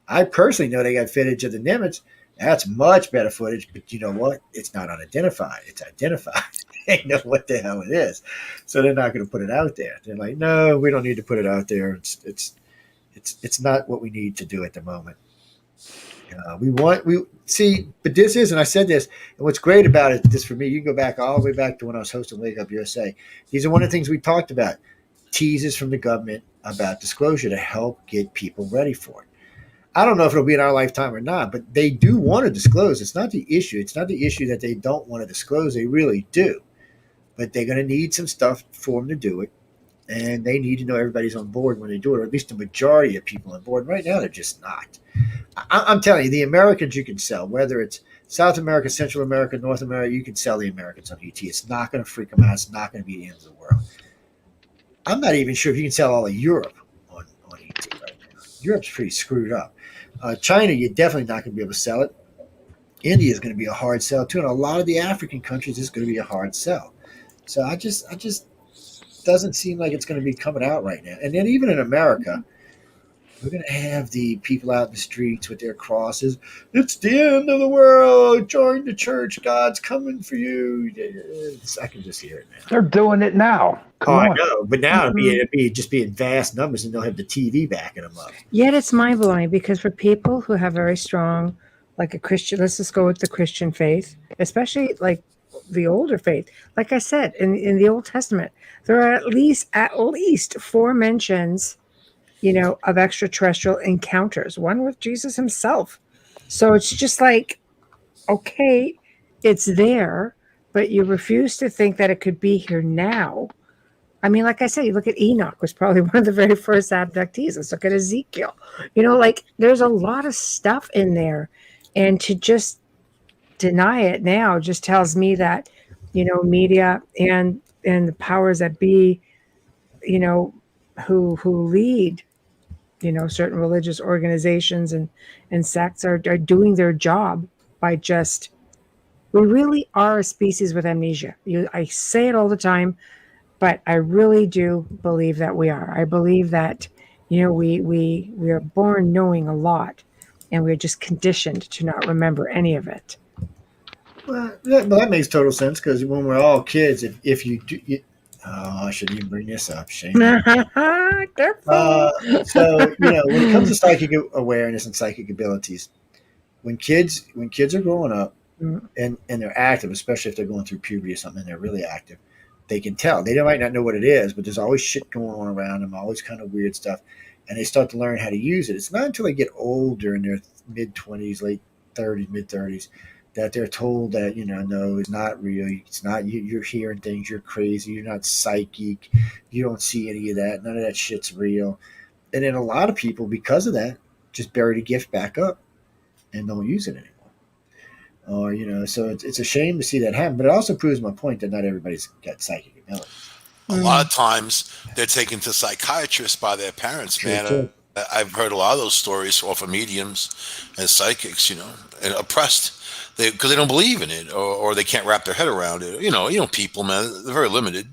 I personally know they got footage of the Nimitz. That's much better footage, but you know what? It's not unidentified. It's identified. They know what the hell it is, so they're not going to put it out there. They're like, no, we don't need to put it out there. It's not what we need to do at the moment. We see, but this is, and I said this, and what's great about it, this for me, you can go back all the way back to when I was hosting Wake Up USA. These are one of the things we talked about, teases from the government about disclosure to help get people ready for it. I don't know if it'll be in our lifetime or not, but they do want to disclose. It's not the issue. It's not the issue that they don't want to disclose. They really do. But they're going to need some stuff for them to do it. And they need to know everybody's on board when they do it, or at least the majority of people on board. Right now, they're just not. I'm telling you, the Americans you can sell, whether it's South America, Central America, North America, you can sell the Americans on ET. It's not going to freak them out. It's not going to be the end of the world. I'm not even sure if you can sell all of Europe on ET right now. Europe's pretty screwed up. China, you're definitely not going to be able to sell it. India is going to be a hard sell too, and a lot of the African countries is going to be a hard sell. So I just doesn't seem like it's going to be coming out right now. And then even in America, we're going to have the people out in the streets with their crosses. It's the end of the world. Join the church. God's coming for you. I can just hear it now.
They're doing it now. Come on.
I know, but now it'd be just be in vast numbers, and they'll have the TV backing them up.
Yet it's mind blowing because for people who have very strong, like a Christian, let's just go with the Christian faith, especially like the older faith. Like I said, in the Old Testament, there are at least 4 mentions, of extraterrestrial encounters. One with Jesus himself. So it's just like, okay, it's there, but you refuse to think that it could be here now. I mean, like I said, you look at Enoch was probably one of the very first abductees. Let's look at Ezekiel. There's a lot of stuff in there. And to just deny it now just tells me that, media and the powers that be, who lead, certain religious organizations and sects are doing their job by we really are a species with amnesia. I say it all the time. But I really do believe that we are. I believe that, we are born knowing a lot, and we're just conditioned to not remember any of it.
Well, that makes total sense because when we're all kids, if you do, Oh, I shouldn't even bring this up. Shame.
Careful.
So when it comes to psychic awareness and psychic abilities, when kids are growing up
Mm.
and they're active, especially if they're going through puberty or something, and they're really active, they can tell. They might not know what it is, but there's always shit going on around them, always kind of weird stuff, and they start to learn how to use it. It's not until they get older in their mid 20s, late 30s, mid 30s, that they're told that no, it's not real. It's not you. You're hearing things. You're crazy. You're not psychic. You don't see any of that. None of that shit's real. And then a lot of people, because of that, just bury the gift back up and don't use it anymore. Or so it's a shame to see that happen, but it also proves my point that not everybody's got psychic abilities.
A lot of times they're taken to psychiatrists by their parents,
True
man.
too.
I've heard a lot of those stories off of mediums and psychics, and oppressed because they don't believe in it or they can't wrap their head around it. People, man, they're very limited.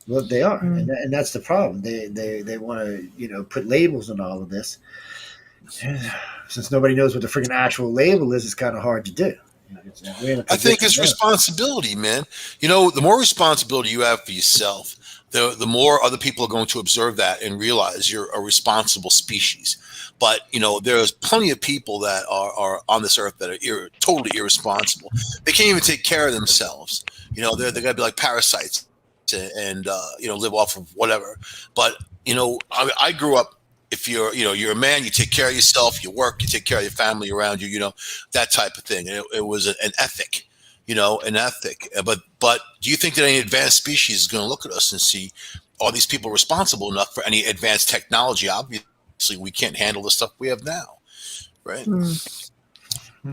Well, they are,
Mm.
and that's the problem. They want to put labels on all of this. Since nobody knows what the freaking actual label is, it's kind of hard to do. We're in a
I think
position
it's
now.
responsibility, man. The more responsibility you have for yourself, the more other people are going to observe that and realize you're a responsible species. But there's plenty of people that are on this earth that are totally irresponsible. They can't even take care of themselves. They're gonna be like parasites and live off of whatever. But I grew up. If you're a man, you take care of yourself, you work, you take care of your family around you, that type of thing. And it was an ethic, an ethic. But do you think that any advanced species is going to look at us and see, are these people responsible enough for any advanced technology? Obviously, we can't handle the stuff we have now, right?
Mm.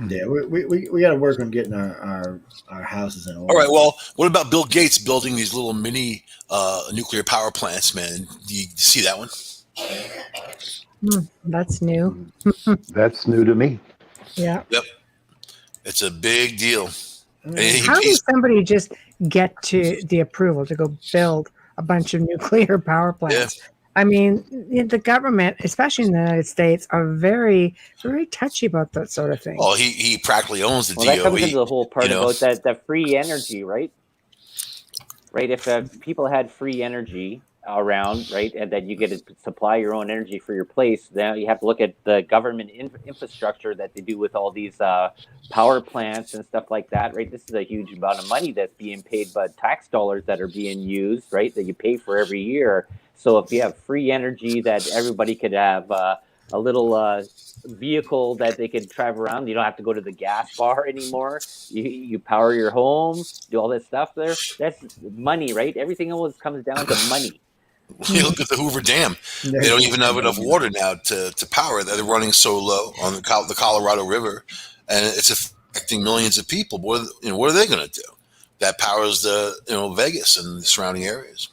Yeah, we got to work on getting our houses in order.
All right. Well, what about Bill Gates building these little mini nuclear power plants, man? Do you see that one?
That's new.
That's new to me.
Yeah.
Yep. It's a big deal. And
How does somebody just get to the approval to go build a bunch of nuclear power plants? I mean, the government, especially in the United States, are very, very touchy about that sort of thing.
Well, he practically owns the DOE.
That comes into the whole part about that free energy, right? Right. If people had free energy around, right, and that you get to supply your own energy for your place, now you have to look at the government infrastructure that they do with all these power plants and stuff like that, right? This is a huge amount of money that's being paid, but tax dollars that are being used, right, that you pay for every year. So if you have free energy that everybody could have a little vehicle that they could drive around, you don't have to go to the gas bar anymore. You power your home, do all this stuff there. That's money, right? Everything always comes down to money.
You look at the Hoover Dam. They don't even have enough water now to power it. They're running so low on the Colorado River, and it's affecting millions of people. What are they going to do? That powers the Vegas and the surrounding areas.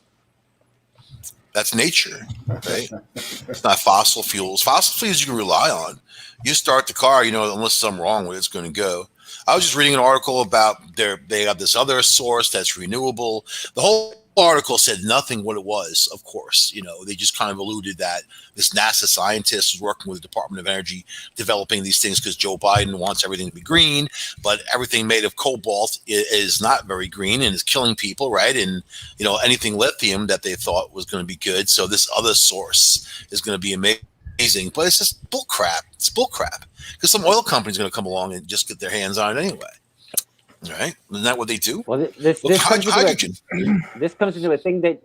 That's nature, right? It's not fossil fuels. Fossil fuels you can rely on. You start the car, unless something wrong with it, it's going to go. I was just reading an article about they have this other source that's renewable. The whole article said nothing what it was, of course. They just kind of alluded that this NASA scientist is working with the Department of Energy developing these things because Joe Biden wants everything to be green, but everything made of cobalt is not very green and is killing people, right? And anything lithium that they thought was going to be good. So this other source is going to be amazing, but it's just bull crap. It's bull crap because some oil company's going to come along and just get their hands on it anyway. Right? Isn't that what they do?
Well, this comes into a thing that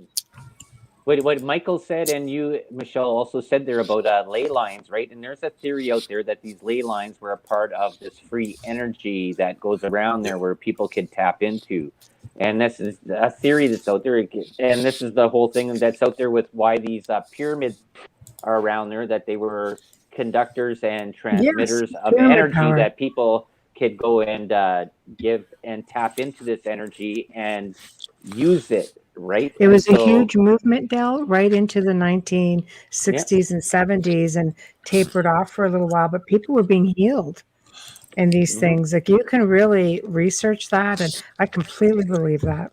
what Michael said, and you, Michelle, also said there about ley lines, right? And there's a theory out there that these ley lines were a part of this free energy that goes around there where people could tap into. And this is a theory that's out there. And this is the whole thing that's out there with why these pyramids are around there, that they were conductors and transmitters of energy power. That people could go and give and tap into this energy and use it, right?
It was a huge movement, Del, right into the 1960s and 70s and tapered off for a little while, but people were being healed in these things. Like, you can really research that, and I completely believe that.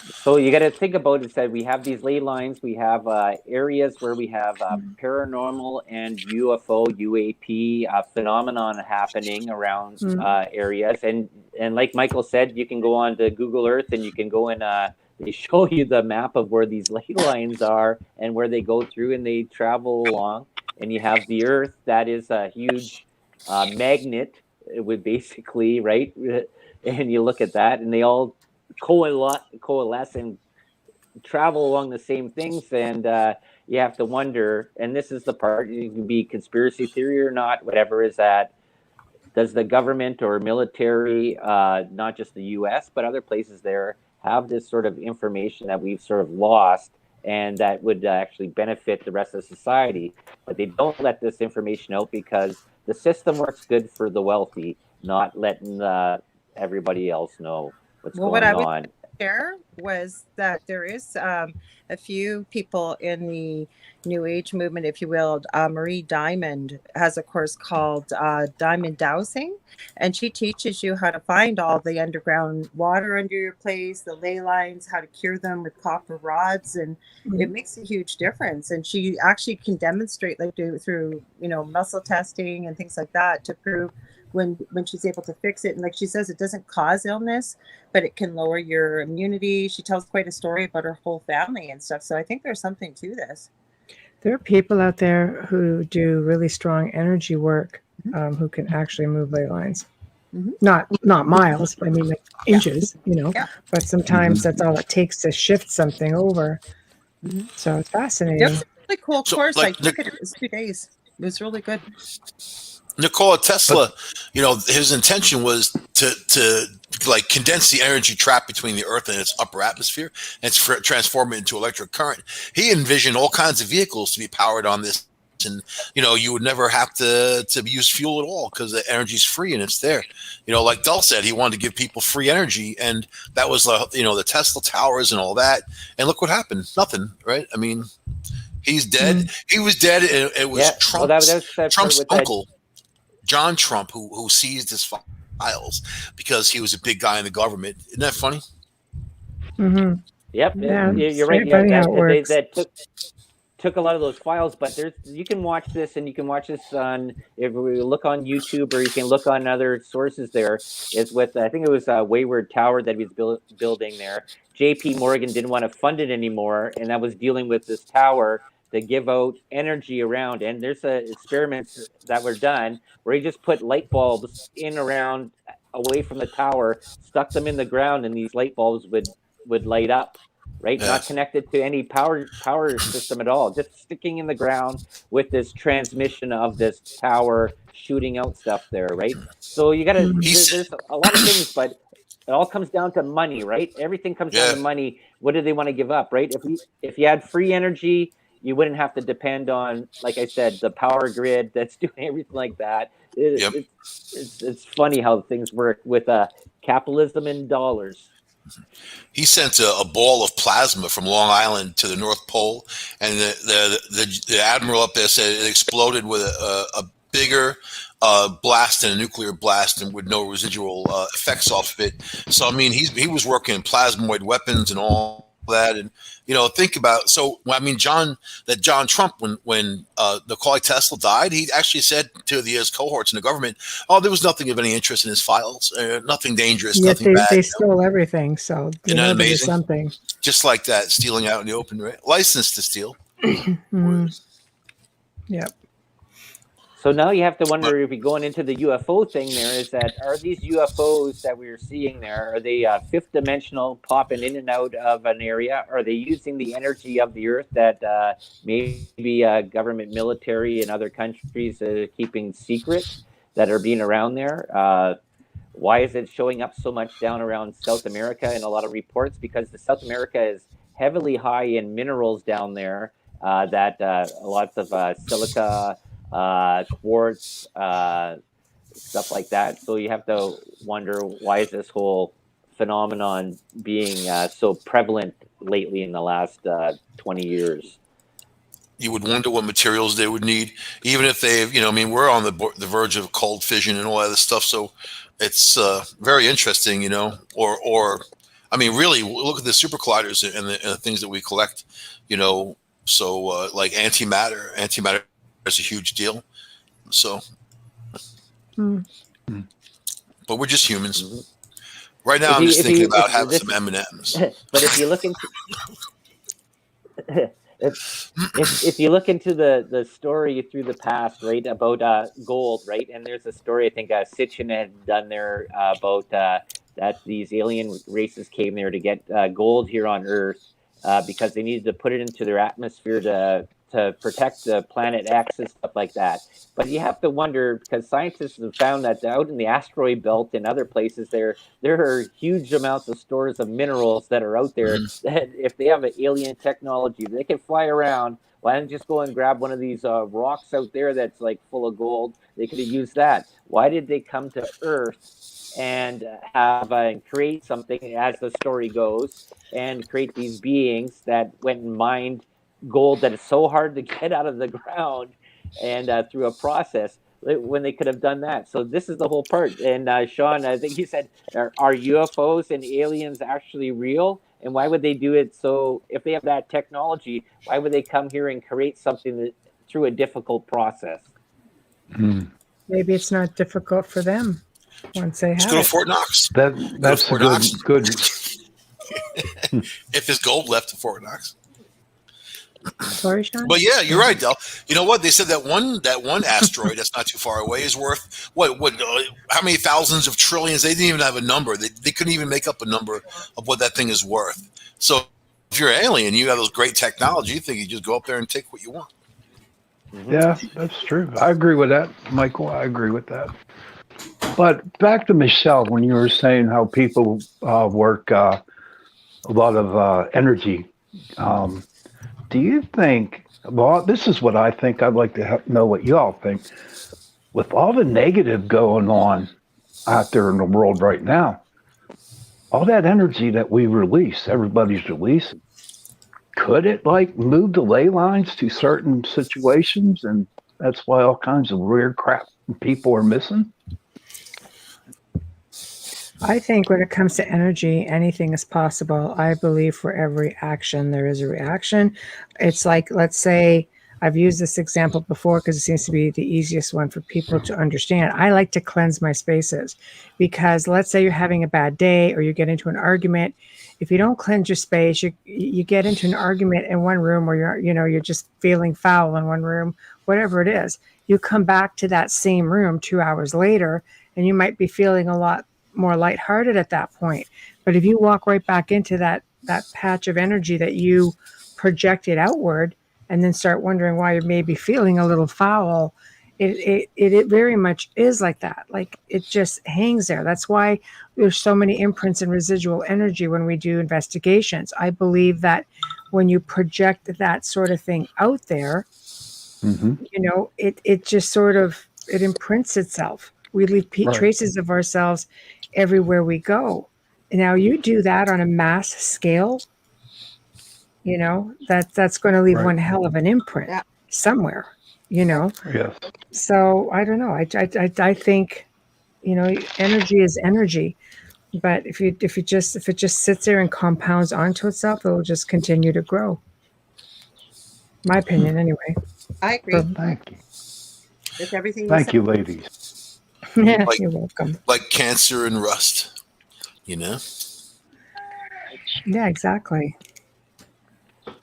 So you got to think about it. That we have these ley lines, we have areas where we have paranormal and UFO, UAP phenomenon happening around areas, and like Michael said, you can go on to Google Earth and you can go and they show you the map of where these ley lines are and where they go through, and they travel along. And you have the Earth that is a huge magnet. It would basically, right? And you look at that, and they all coalesce and travel along the same things. And you have to wonder, and this is the part, you can be conspiracy theory or not, whatever, is that does the government or military, not just the US, but other places there, have this sort of information that we've sort of lost and that would actually benefit the rest of society? But they don't let this information out because the system works good for the wealthy, not letting everybody else know what's
Well, what
going
I would
on.
share was that there is a few people in the New Age movement, if you will. Marie Diamond has a course called Diamond Dowsing, and she teaches you how to find all the underground water under your place, the ley lines, how to cure them with copper rods, and it makes a huge difference. And she actually can demonstrate, like through muscle testing and things like that, to prove when she's able to fix it. And like she says, it doesn't cause illness, but it can lower your immunity. She tells quite a story about her whole family and stuff. So I think there's something to this.
There are people out there who do really strong energy work, who can actually move ley lines. Not miles, I mean like inches, but sometimes that's all it takes to shift something over. So it's fascinating.
It was a really cool course. I took it. It was 2 days. It was really good.
Nikola Tesla, his intention was to like condense the energy trapped between the Earth and its upper atmosphere and transform it into electric current. He envisioned all kinds of vehicles to be powered on this, and you would never have to use fuel at all because the energy's free and it's there. Like Dull said, he wanted to give people free energy, and that was the Tesla towers and all that. And look what happened. Nothing, right? I mean, he's dead. He was dead. And it was Trump's uncle, John Trump, who seized his files because he was a big guy in the government. Isn't that funny?
Yep,
Yeah,
you're right.
funny how it works.
That took a lot of those files, but you can watch this, and you can watch this on, if we look on YouTube, or you can look on other sources. There is with, I think it was a Wayward Tower that he was building there. J.P. Morgan didn't want to fund it anymore, and that was dealing with this tower to give out energy around. And there's experiments that were done where he just put light bulbs in around away from the tower, stuck them in the ground, and these light bulbs would light up. Right, not connected to any power system at all, just sticking in the ground with this transmission of this tower shooting out stuff there. Right, so you got to. There's a lot of things, but it all comes down to money, right? Everything comes down to money. What do they want to give up, right? If you had free energy, you wouldn't have to depend on, like I said, the power grid that's doing everything like that. It's funny how things work with capitalism and dollars.
He sent a ball of plasma from Long Island to the North Pole, and the admiral up there said it exploded with a bigger blast than a nuclear blast, and with no residual effects off of it. So I mean, he was working in plasmoid weapons and all that, and think about. So I mean, John Trump, when Nikola Tesla died, he actually said to his cohorts in the government, "Oh, there was nothing of any interest in his files, nothing dangerous,
Yet
nothing bad."
They stole everything, so
Isn't that amazing?
Something
just like that, stealing out in the open, right? License to steal.
Yep.
So now you have to wonder, if you're going into the UFO thing, are these UFOs that we're seeing there, are they fifth dimensional, popping in and out of an area? Are they using the energy of the Earth that maybe government, military, and other countries are keeping secret that are being around there? Why is it showing up so much down around South America in a lot of reports? Because the South America is heavily high in minerals down there, that lots of silica, quartz, stuff like that. So you have to wonder, why is this whole phenomenon being so prevalent lately in the last 20 years?
You would wonder what materials they would need, even if they, I mean, we're on the verge of cold fission and all that other stuff. So it's very interesting, or I mean, really look at the super colliders and the things that we collect, so like antimatter is a huge deal. So, but we're just humans. Right now,
If
I'm
you
just
if
thinking
you
about
if
having
this,
some M&Ms.
but if you look into if if you look into the story through the past, right, about gold, right, and there's a story I think Sitchin had done there about that these alien races came there to get gold here on Earth because they needed to put it into their atmosphere to protect the planet X and stuff like that. But you have to wonder because scientists have found that out in the asteroid belt and other places there are huge amounts of stores of minerals that are out there
Mhm.
that if they have an alien technology, they can fly around. Why don't you just go and grab one of these rocks out there that's like full of gold? They could have used that. Why did they come to Earth and have and create something, as the story goes, and create these beings that went and mined gold that is so hard to get out of the ground and through a process when they could have done that? So this is the whole part. And Sean, I think he said, are UFOs and aliens actually real? And why would they do it? So if they have that technology, why would they come here and create something that, through a difficult process?
Mm.
Maybe it's not difficult for them once they
Just
have
go to
it.
Fort Knox.
That
Go to
that's a
Fort Knox.
good.
If there's gold left in Fort Knox.
Sorry, Sean?
But yeah, you're right, Del. You know what? They said that one asteroid that's not too far away is worth how many thousands of trillions? They didn't even have a number. They couldn't even make up a number of what that thing is worth. So if you're an alien, you have those great technology. You think you just go up there and take what you want.
Mm-hmm.
Yeah, that's true. I agree with that, Michael. I agree with that. But back to Michelle, when you were saying how people work a lot of energy, um, do you think? Well, this is what I think. I'd like to know what you all think. With all the negative going on out there in the world right now, all that energy that we release, everybody's releasing, could it like move the ley lines to certain situations, and that's why all kinds of weird crap people are missing?
I think when it comes to energy, anything is possible. I believe for every action, there is a reaction. It's like, let's say, I've used this example before because it seems to be the easiest one for people to understand. I like to cleanse my spaces because let's say you're having a bad day or you get into an argument. If you don't cleanse your space, you get into an argument in one room, or you're just feeling foul in one room, whatever it is. You come back to that same room 2 hours later, and you might be feeling a lot more lighthearted at that point. But if you walk right back into that patch of energy that you projected outward, and then start wondering why you're maybe feeling a little foul, it very much is like that. Like it just hangs there. That's why there's so many imprints and residual energy when we do investigations. I believe that when you project that sort of thing out there,
Mm-hmm.
it just sort of it imprints itself. We leave
Right.
traces of ourselves everywhere we go. Now you do that on a mass scale, that's going to leave
Right.
one hell of an imprint
Yeah.
somewhere.
Yes.
So I don't know. I think energy is energy, but if it just sits there and compounds onto itself, it will just continue to grow. My opinion, anyway.
I agree
Thank you.
with everything you said.
Thank you, ladies.
Yeah,
Like
you're welcome.
like cancer and rust, you know?
Yeah, exactly.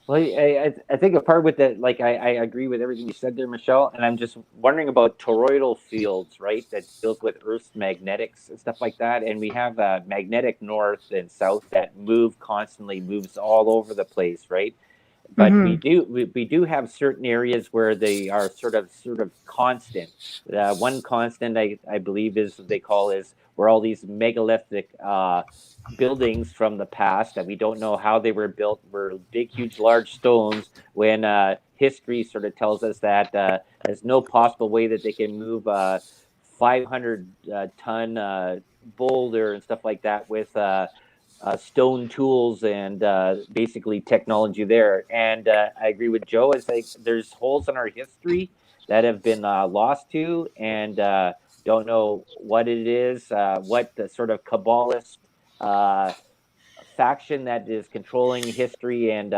Well, I think a part with that, like I agree with everything you said there, Michelle, and I'm just wondering about toroidal fields, right? That deals with Earth's magnetics and stuff like that. And we have magnetic north and south that constantly moves all over the place, right? But
Hmm.
we do have certain areas where they are sort of constant. One constant I believe is what they call is where all these megalithic buildings from the past that we don't know how they were built were big, huge, large stones. When history sort of tells us that there's no possible way that they can move 500 ton boulder and stuff like that with stone tools and basically technology there. And I agree with Joe. It's like there's holes in our history that have been lost to, and don't know what it is, what the sort of Kabbalist uh, faction that is controlling history and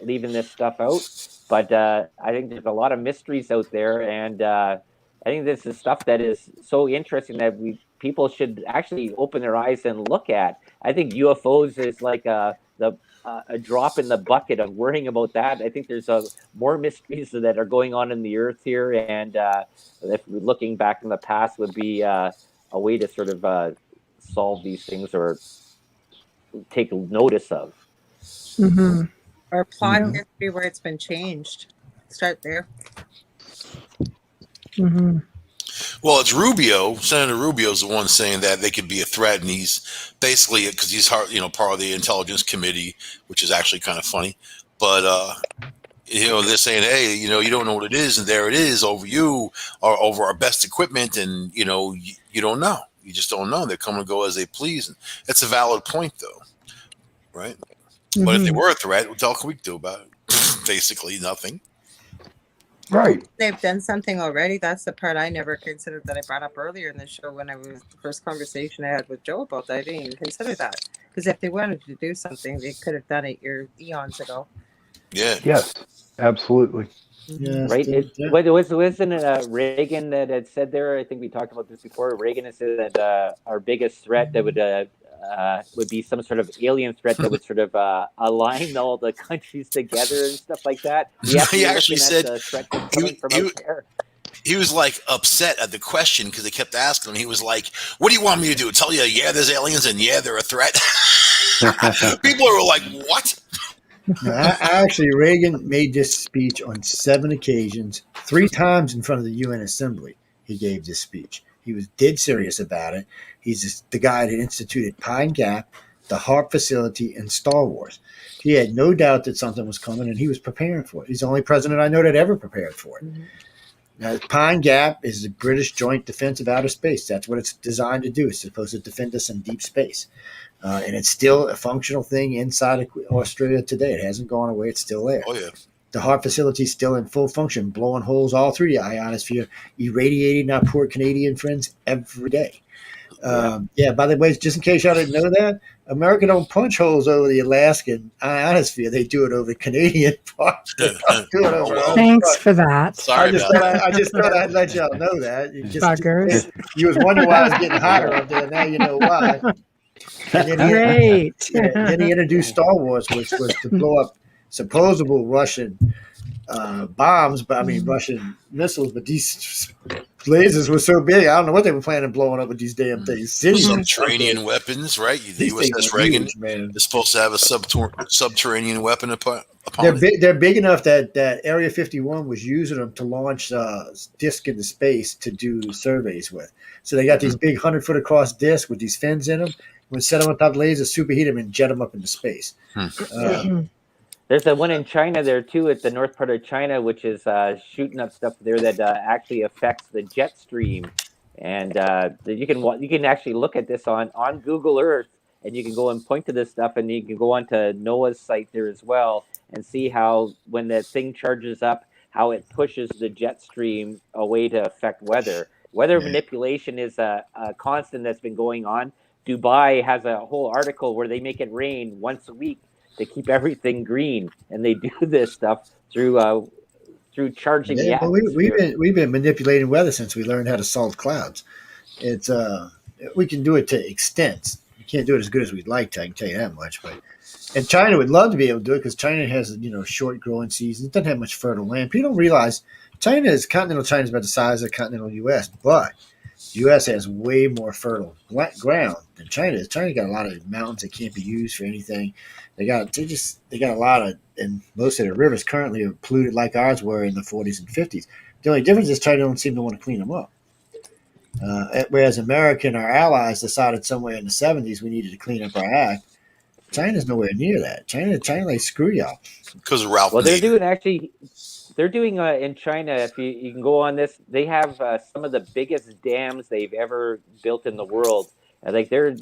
leaving this stuff out. But I think there's a lot of mysteries out there, and I think this is stuff that is so interesting that people should actually open their eyes and look at. I think UFOs is like a drop in the bucket of worrying about that. I think there's more mysteries that are going on in the earth here, and if looking back in the past would be a way to sort of solve these things or take notice of.
Mm-hmm.
Or plot
Mhm.
history where it's been changed. Start there.
Mm-hmm.
Well, it's Rubio. Senator Rubio's the one saying that they could be a threat, and he's basically because he's part of the intelligence committee, which is actually kind of funny. But they're saying, hey, you don't know what it is, and there it is over you or over our best equipment, and you don't know. You just don't know. They come and go as they please, and it's a valid point, though, right? But if they
Mm-hmm.
were a threat, what the hell can we do about it? Basically, nothing.
Right.
They've done something already. That's the part I never considered that I brought up earlier in the show when I was the first conversation I had with Joe about that. I didn't even consider that. Because if they wanted to do something, they could have done it eons ago.
Yeah.
Yes, absolutely.
Yes,
Right?
yeah.
Wasn't it Reagan that had said there? I think we talked about this before. Reagan had said that our biggest threat that would be some sort of alien threat that would sort of align all the countries together and stuff like that. We have to
He
be
actually
looking at
said
the threat that's
he,
coming from
he,
out there.
he was like upset at the question because they kept asking him. He was like, "What do you want me to do? Tell you, yeah, there's aliens and yeah, they're a threat." People are like, "What?"
No, actually, Reagan made this speech on 7 occasions, 3 times in front of the UN Assembly. He gave this speech. He was dead serious about it. He's the guy that instituted Pine Gap, the HARP facility, and Star Wars. He had no doubt that something was coming, and he was preparing for it. He's the only president I know that ever prepared for it. Now, Pine Gap is the British Joint Defense of Outer Space. That's what it's designed to do. It's supposed to defend us in deep space. And it's still a functional thing inside of Australia today. It hasn't gone away. It's still there.
Oh yeah.
The HARP facility is still in full function, blowing holes all through the ionosphere, irradiating our poor Canadian friends every day. By the way, just in case y'all didn't know that, America don't punch holes over the Alaskan ionosphere. They do it over the Canadian part. They don't do it over
well.
Thanks for that.
Sorry about that.
I just thought I'd let y'all know that.
Buggers.
You was wondering why it's getting hotter up there. Now you know why. And then
Great.
then he introduced Star Wars, which was to blow up supposable Russian bombs, but I mean Russian missiles. But these lasers were so big, I don't know what they were planning on blowing up with these damn things.
Subterranean weapons, right? The
These things
USS
are
Reagan
huge, man.
is supposed to have a subterranean weapon upon
They're
it.
big. They're big enough that Area 51 was using them to launch disc into space to do surveys with. So they got these big 100-foot across discs with these fins in them. When set them on top of lasers, superheat them, and jet them up into space.
There's a one in China there too, at the north part of China, which is shooting up stuff there that actually affects the jet stream, and you can actually look at this on Google Earth, and you can go and point to this stuff, and you can go onto NOAA's site there as well and see how when that thing charges up, how it pushes the jet stream away to affect weather. Weather manipulation is a constant that's been going on. Dubai has a whole article where they make it rain once a week to keep everything green, and they do this stuff through charging the
Well,
atmosphere.
we've been manipulating weather since we learned how to solve clouds. It's we can do it to extents. We can't do it as good as we'd like to. I can tell you that much. And China would love to be able to do it because China has short growing seasons. It doesn't have much fertile land. People don't realize continental China is about the size of the continental U.S., but the U.S. has way more fertile ground than China is. China's got a lot of mountains that can't be used for anything. They got a lot of, and most of their rivers currently are polluted like ours were in the 40s and 50s. The only difference is China don't seem to want to clean them up. Whereas America and our allies decided somewhere in the 70s we needed to clean up our act. China's nowhere near that. China like screw y'all.
Because of Ralph.
Well, they're doing in China. If you can go on this, they have some of the biggest dams they've ever built in the world. Like they're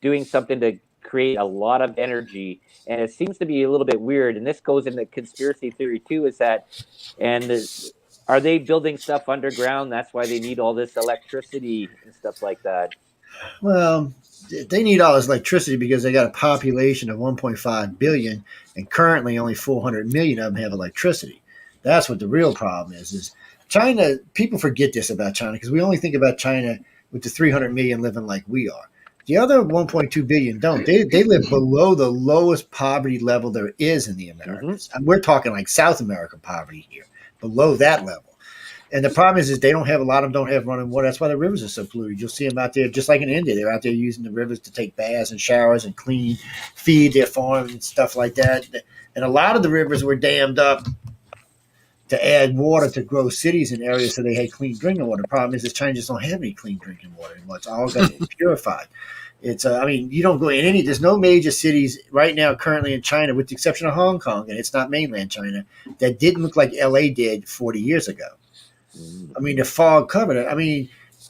doing something to create a lot of energy, and it seems to be a little bit weird. And this goes into conspiracy theory too. Is that are they building stuff underground? That's why they need all this electricity and stuff like that.
Well, they need all this electricity because they got a population of 1.5 billion, and currently only 400 million of them have electricity. That's what the real problem is China. People forget this about China because we only think about China. with the 300 million living like we are. The other 1.2 billion don't. They live below the lowest poverty level there is in the Americas. And we're talking like South American poverty here, below that level. And the problem is they don't have a lot of them don't have running water. That's why the rivers are so polluted. You'll see them out there, just like in India. They're out there using the rivers to take baths and showers and clean, feed their farms and stuff like that. And a lot of the rivers were dammed up to add water to grow cities in areas so they had clean drinking water. The problem is China just don't have any clean drinking water anymore. It's all got purified. It's I mean, you don't go in any. There's no major cities right now currently in China, with the exception of Hong Kong, and it's not mainland China, that didn't look like LA did 40 years ago. I mean, the fog covered it. I mean,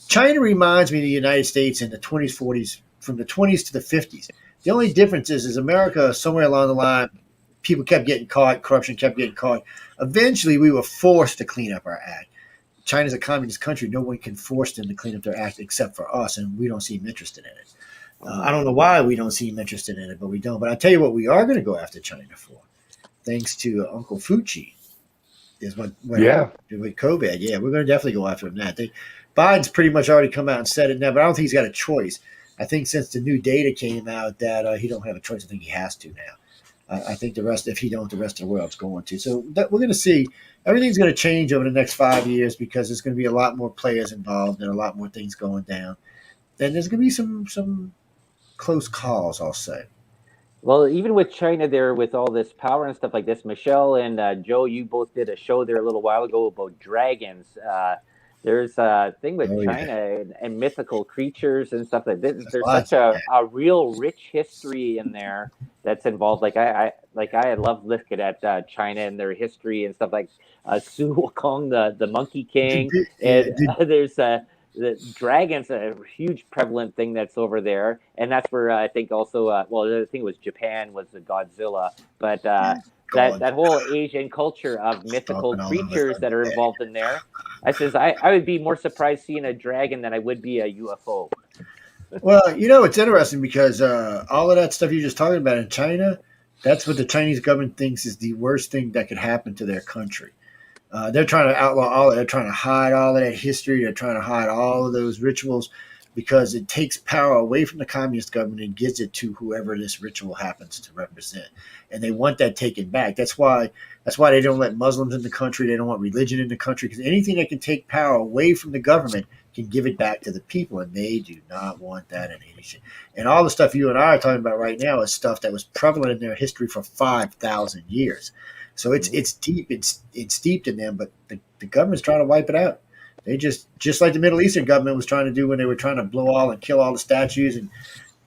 China reminds me of the United States in the 20s, 40s, from the 20s to the 50s. The only difference is America, somewhere along the line, people kept getting caught, corruption kept getting caught. Eventually, we were forced to clean up our act. China's a communist country. No one can force them to clean up their act except for us, and we don't seem interested in it. I don't know why we don't seem interested in it, but we don't. But I'll tell you what we are going to go after China for, thanks to Uncle Fauci. Is what happened with COVID. Yeah, we're going to definitely go after him. Biden's pretty much already come out and said it now, but I don't think he's got a choice. I think since the new data came out that he don't have a choice. I think he has to now. I think the rest, if he don't, the rest of the world's going to. So we're going to see everything's going to change over the next 5 years because there's going to be a lot more players involved and a lot more things going down. And there's going to be some close calls, I'll say.
Well, even with China there, with all this power and stuff like this, Michelle and Joe, you both did a show there a little while ago about dragons. There's a thing with China and mythical creatures and stuff like this. There's such a real rich history in there that's involved. Like I love looking at China and their history and stuff like Su Wukong, the Monkey King. And there's the dragons, a huge prevalent thing that's over there, and that's where I think also the other thing was Japan was the Godzilla, but that whole Asian culture of mythical creatures that are involved in there. I would be more surprised seeing a dragon than I would be a UFO.
Well, it's interesting because all of that stuff you're just talking about in China, that's what the Chinese government thinks is the worst thing that could happen to their country. They're trying to outlaw all of it. They're trying to hide all of that history. They're trying to hide all of those rituals because it takes power away from the communist government and gives it to whoever this ritual happens to represent. And they want that taken back. That's why they don't let Muslims in the country. They don't want religion in the country because anything that can take power away from the government can give it back to the people. And they do not want that in any shape. And all the stuff you and I are talking about right now is stuff that was prevalent in their history for 5,000 years. So it's deep, it's steeped in them, but the government's trying to wipe it out. They just like the Middle Eastern government was trying to do when they were trying to blow all and kill all the statues and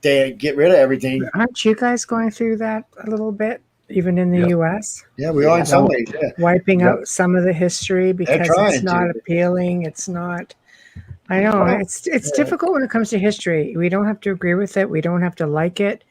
they get rid of everything.
Aren't you guys going through that a little bit, even in the U.S.?
Yeah, we are in some ways. Yeah.
Wiping out some of the history because it's not appealing. It's not. I know it's difficult when it comes to history. We don't have to agree with it. We don't have to like it.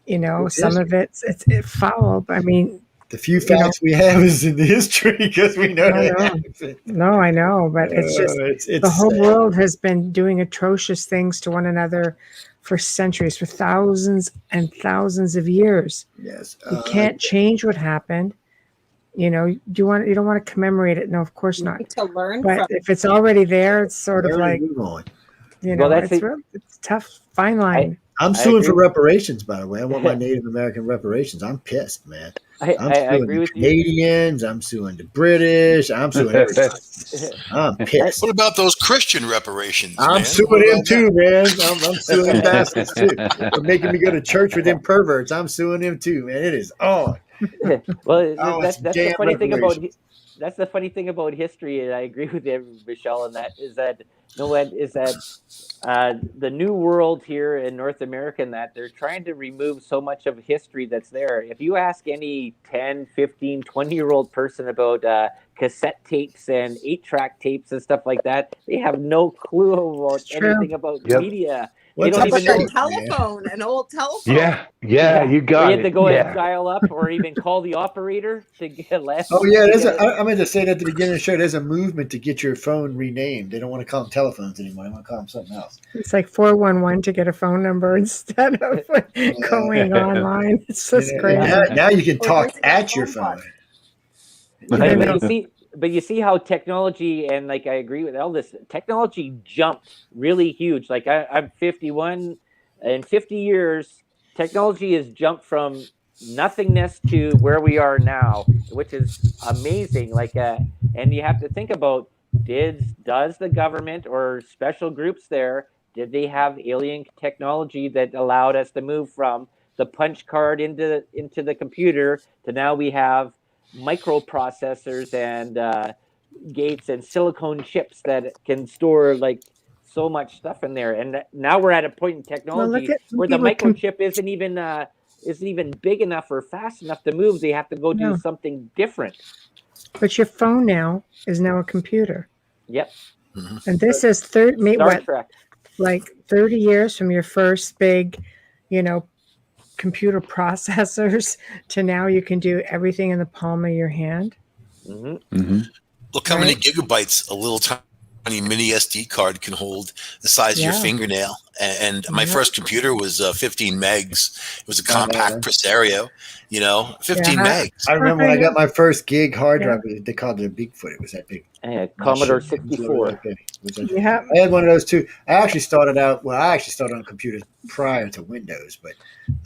Some of it's foul. But I mean.
The few facts we have is in the history because we know that.
No, I know, but it's just the whole world has been doing atrocious things to one another for centuries, for thousands and thousands of years.
Yes,
you can't change what happened. You don't want to commemorate it. No, of course not.
To learn,
but if it's already there, it's sort of like it's tough, fine line.
I'm suing for reparations, by the way. I want my Native American reparations. I'm pissed, man. I'm suing the Canadians. I'm suing the British. I'm suing everybody. I'm pissed.
What about those Christian reparations?
I'm suing them too, man. I'm suing them bastards too. For making me go to church with them perverts. I'm suing them too, man. It is on.
Well, that's the funny thing about that's the funny thing about history, and I agree with you, Michelle, on that, is that the new world here in North America, and that they're trying to remove so much of history that's there. If you ask any 10, 15, 20-year-old person about cassette tapes and 8-track tapes and stuff like that, they have no clue about anything about media. They don't even know.
An old telephone.
Yeah, you got it.
You had to go and dial up or even call the operator to get left.
Oh, yeah. I meant to say that at the beginning of the show, there's a movement to get your phone renamed. They don't want to call them telephones anymore. They want to call them something else.
It's like 411 to get a phone number instead of going online. It's just crazy.
Now you can talk at your phone.
You see, but you see how technology, and like I agree with Eldis, technology jumped really huge. Like I'm 51. In 50 years, technology has jumped from nothingness to where we are now, which is amazing. Like, and you have to think about, does the government or special groups there, did they have alien technology that allowed us to move from the punch card into the computer to now we have microprocessors and gates and silicone chips that can store like so much stuff in there. And now we're at a point in
Well, look
technology
at some
where the
people
microchip isn't even big enough or fast enough to move. They have to go do
no,
something different.
but your phone now is now a computer,
Yep.
and this is
Star Trek.
like 30 years from your first big, you know, computer processors to now you can do everything in the palm of your hand.
Look how many
Right.
gigabytes a little tiny mini SD card can hold, the size of your
Yeah.
fingernail. And my
Yeah.
first computer was 15 megs. It was a
I know,
compact
man.
Presario, 15
Yeah.
megs.
I remember when I
I know.
got my first gig hard
Yeah.
drive. They called it a Bigfoot. It was that big.
Commodore
It was literally
64.
that big. It was like-
Yeah.
I had one of those too. I actually started on computers prior to Windows, but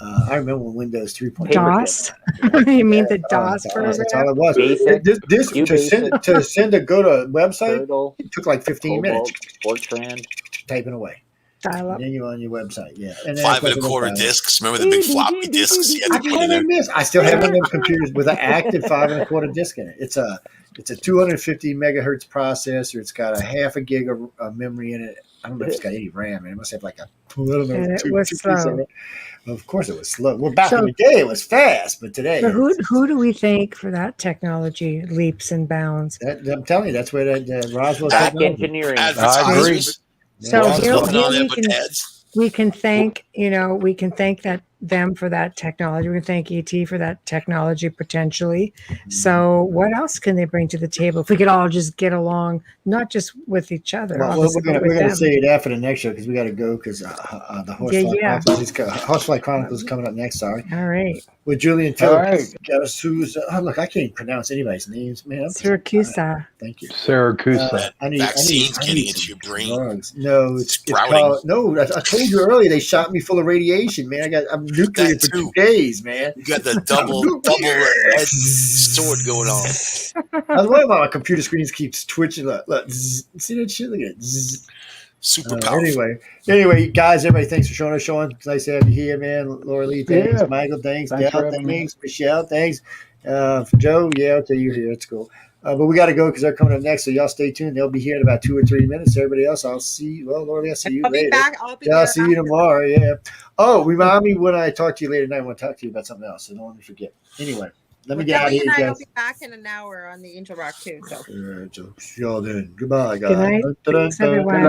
I remember when Windows 3.0.
DOS. You mean the DOS
That's
program?
all it was.
Basic,
This
QBasic,
to go to a website,
Turtle,
it took like 15 minutes
Cobalt, Fortran.
typing away.
Dial
And
up.
then you're on your website, yeah. And then, of
5
course,
and
it
a
went
quarter
down.
discs. Remember the big floppy discs you
I
had to put in there?
I still have one of them computers with an active 5 1/4 disc in it. It's a 250 megahertz processor. It's got a half a gig of memory in it. I don't know if it's got any RAM. It must have like I don't know,
And it
two
was
keys
slow.
in it. Of course, it was slow. Well, back in
So,
the day, it was fast, but today,
so who do we thank for that technology leaps and bounds?
I'm telling you, that's where that Roswell
Back
technology.
engineering.
Advertisers.
So
Yeah,
here,
Nothing
here
on there
we
but
can
ads.
we can thank them for that technology. We can thank ET for that technology potentially. So what else can they bring to the table if we could all just get along, not just with each other,
Well,
obviously, but
we're
with
gonna
them?
say that for the next show because we got to go because the
Yeah.
Horsefly Chronicles is coming up next. Sorry,
All right.
with Julian
All
Phillips.
right.
Guess who's? Look, I can't even pronounce anybody's names, man.
Syracuse.
Thank you.
Syracuse.
I need
Vaccines getting
some
into your brain.
drugs. No, it's
Sprouting.
called no. I told you earlier they shot me full of radiation, man. I'm nuclear
That
for
too.
2 days, man.
You got the double-edged sword going on.
I was wondering why my computer screens keeps twitching. Look, zzz. See that shit? Look at it. Zzz.
Super powerful.
Anyway, guys, everybody, thanks for showing us, Sean. It's nice to have you here, man. Laura Lee, thanks.
Yeah.
Michael, thanks.
Thanks for
Dale,
having me.
thanks. Michelle, thanks. Joe, yeah, I'll tell you here. It's cool. But we got to go because they're coming up next. So y'all stay tuned. They'll be here in about 2 or 3 minutes. Everybody else, I'll see. Well, Laura Lee, I'll see you
I'll
later.
be back. I'll be
Yeah,
there.
I'll see you tomorrow. Yeah. Oh, remind me when I talk to you later tonight. I want to talk to you about something else. So don't let me forget. Anyway, let me get out of
Kelly
here,
and I will
guys.
be back in an hour on the Angel Rock too. So.
So, y'all then. Goodbye, guys.
Good night.
Dun, dun,
Thanks,
dun, dun.
everyone.
Good night.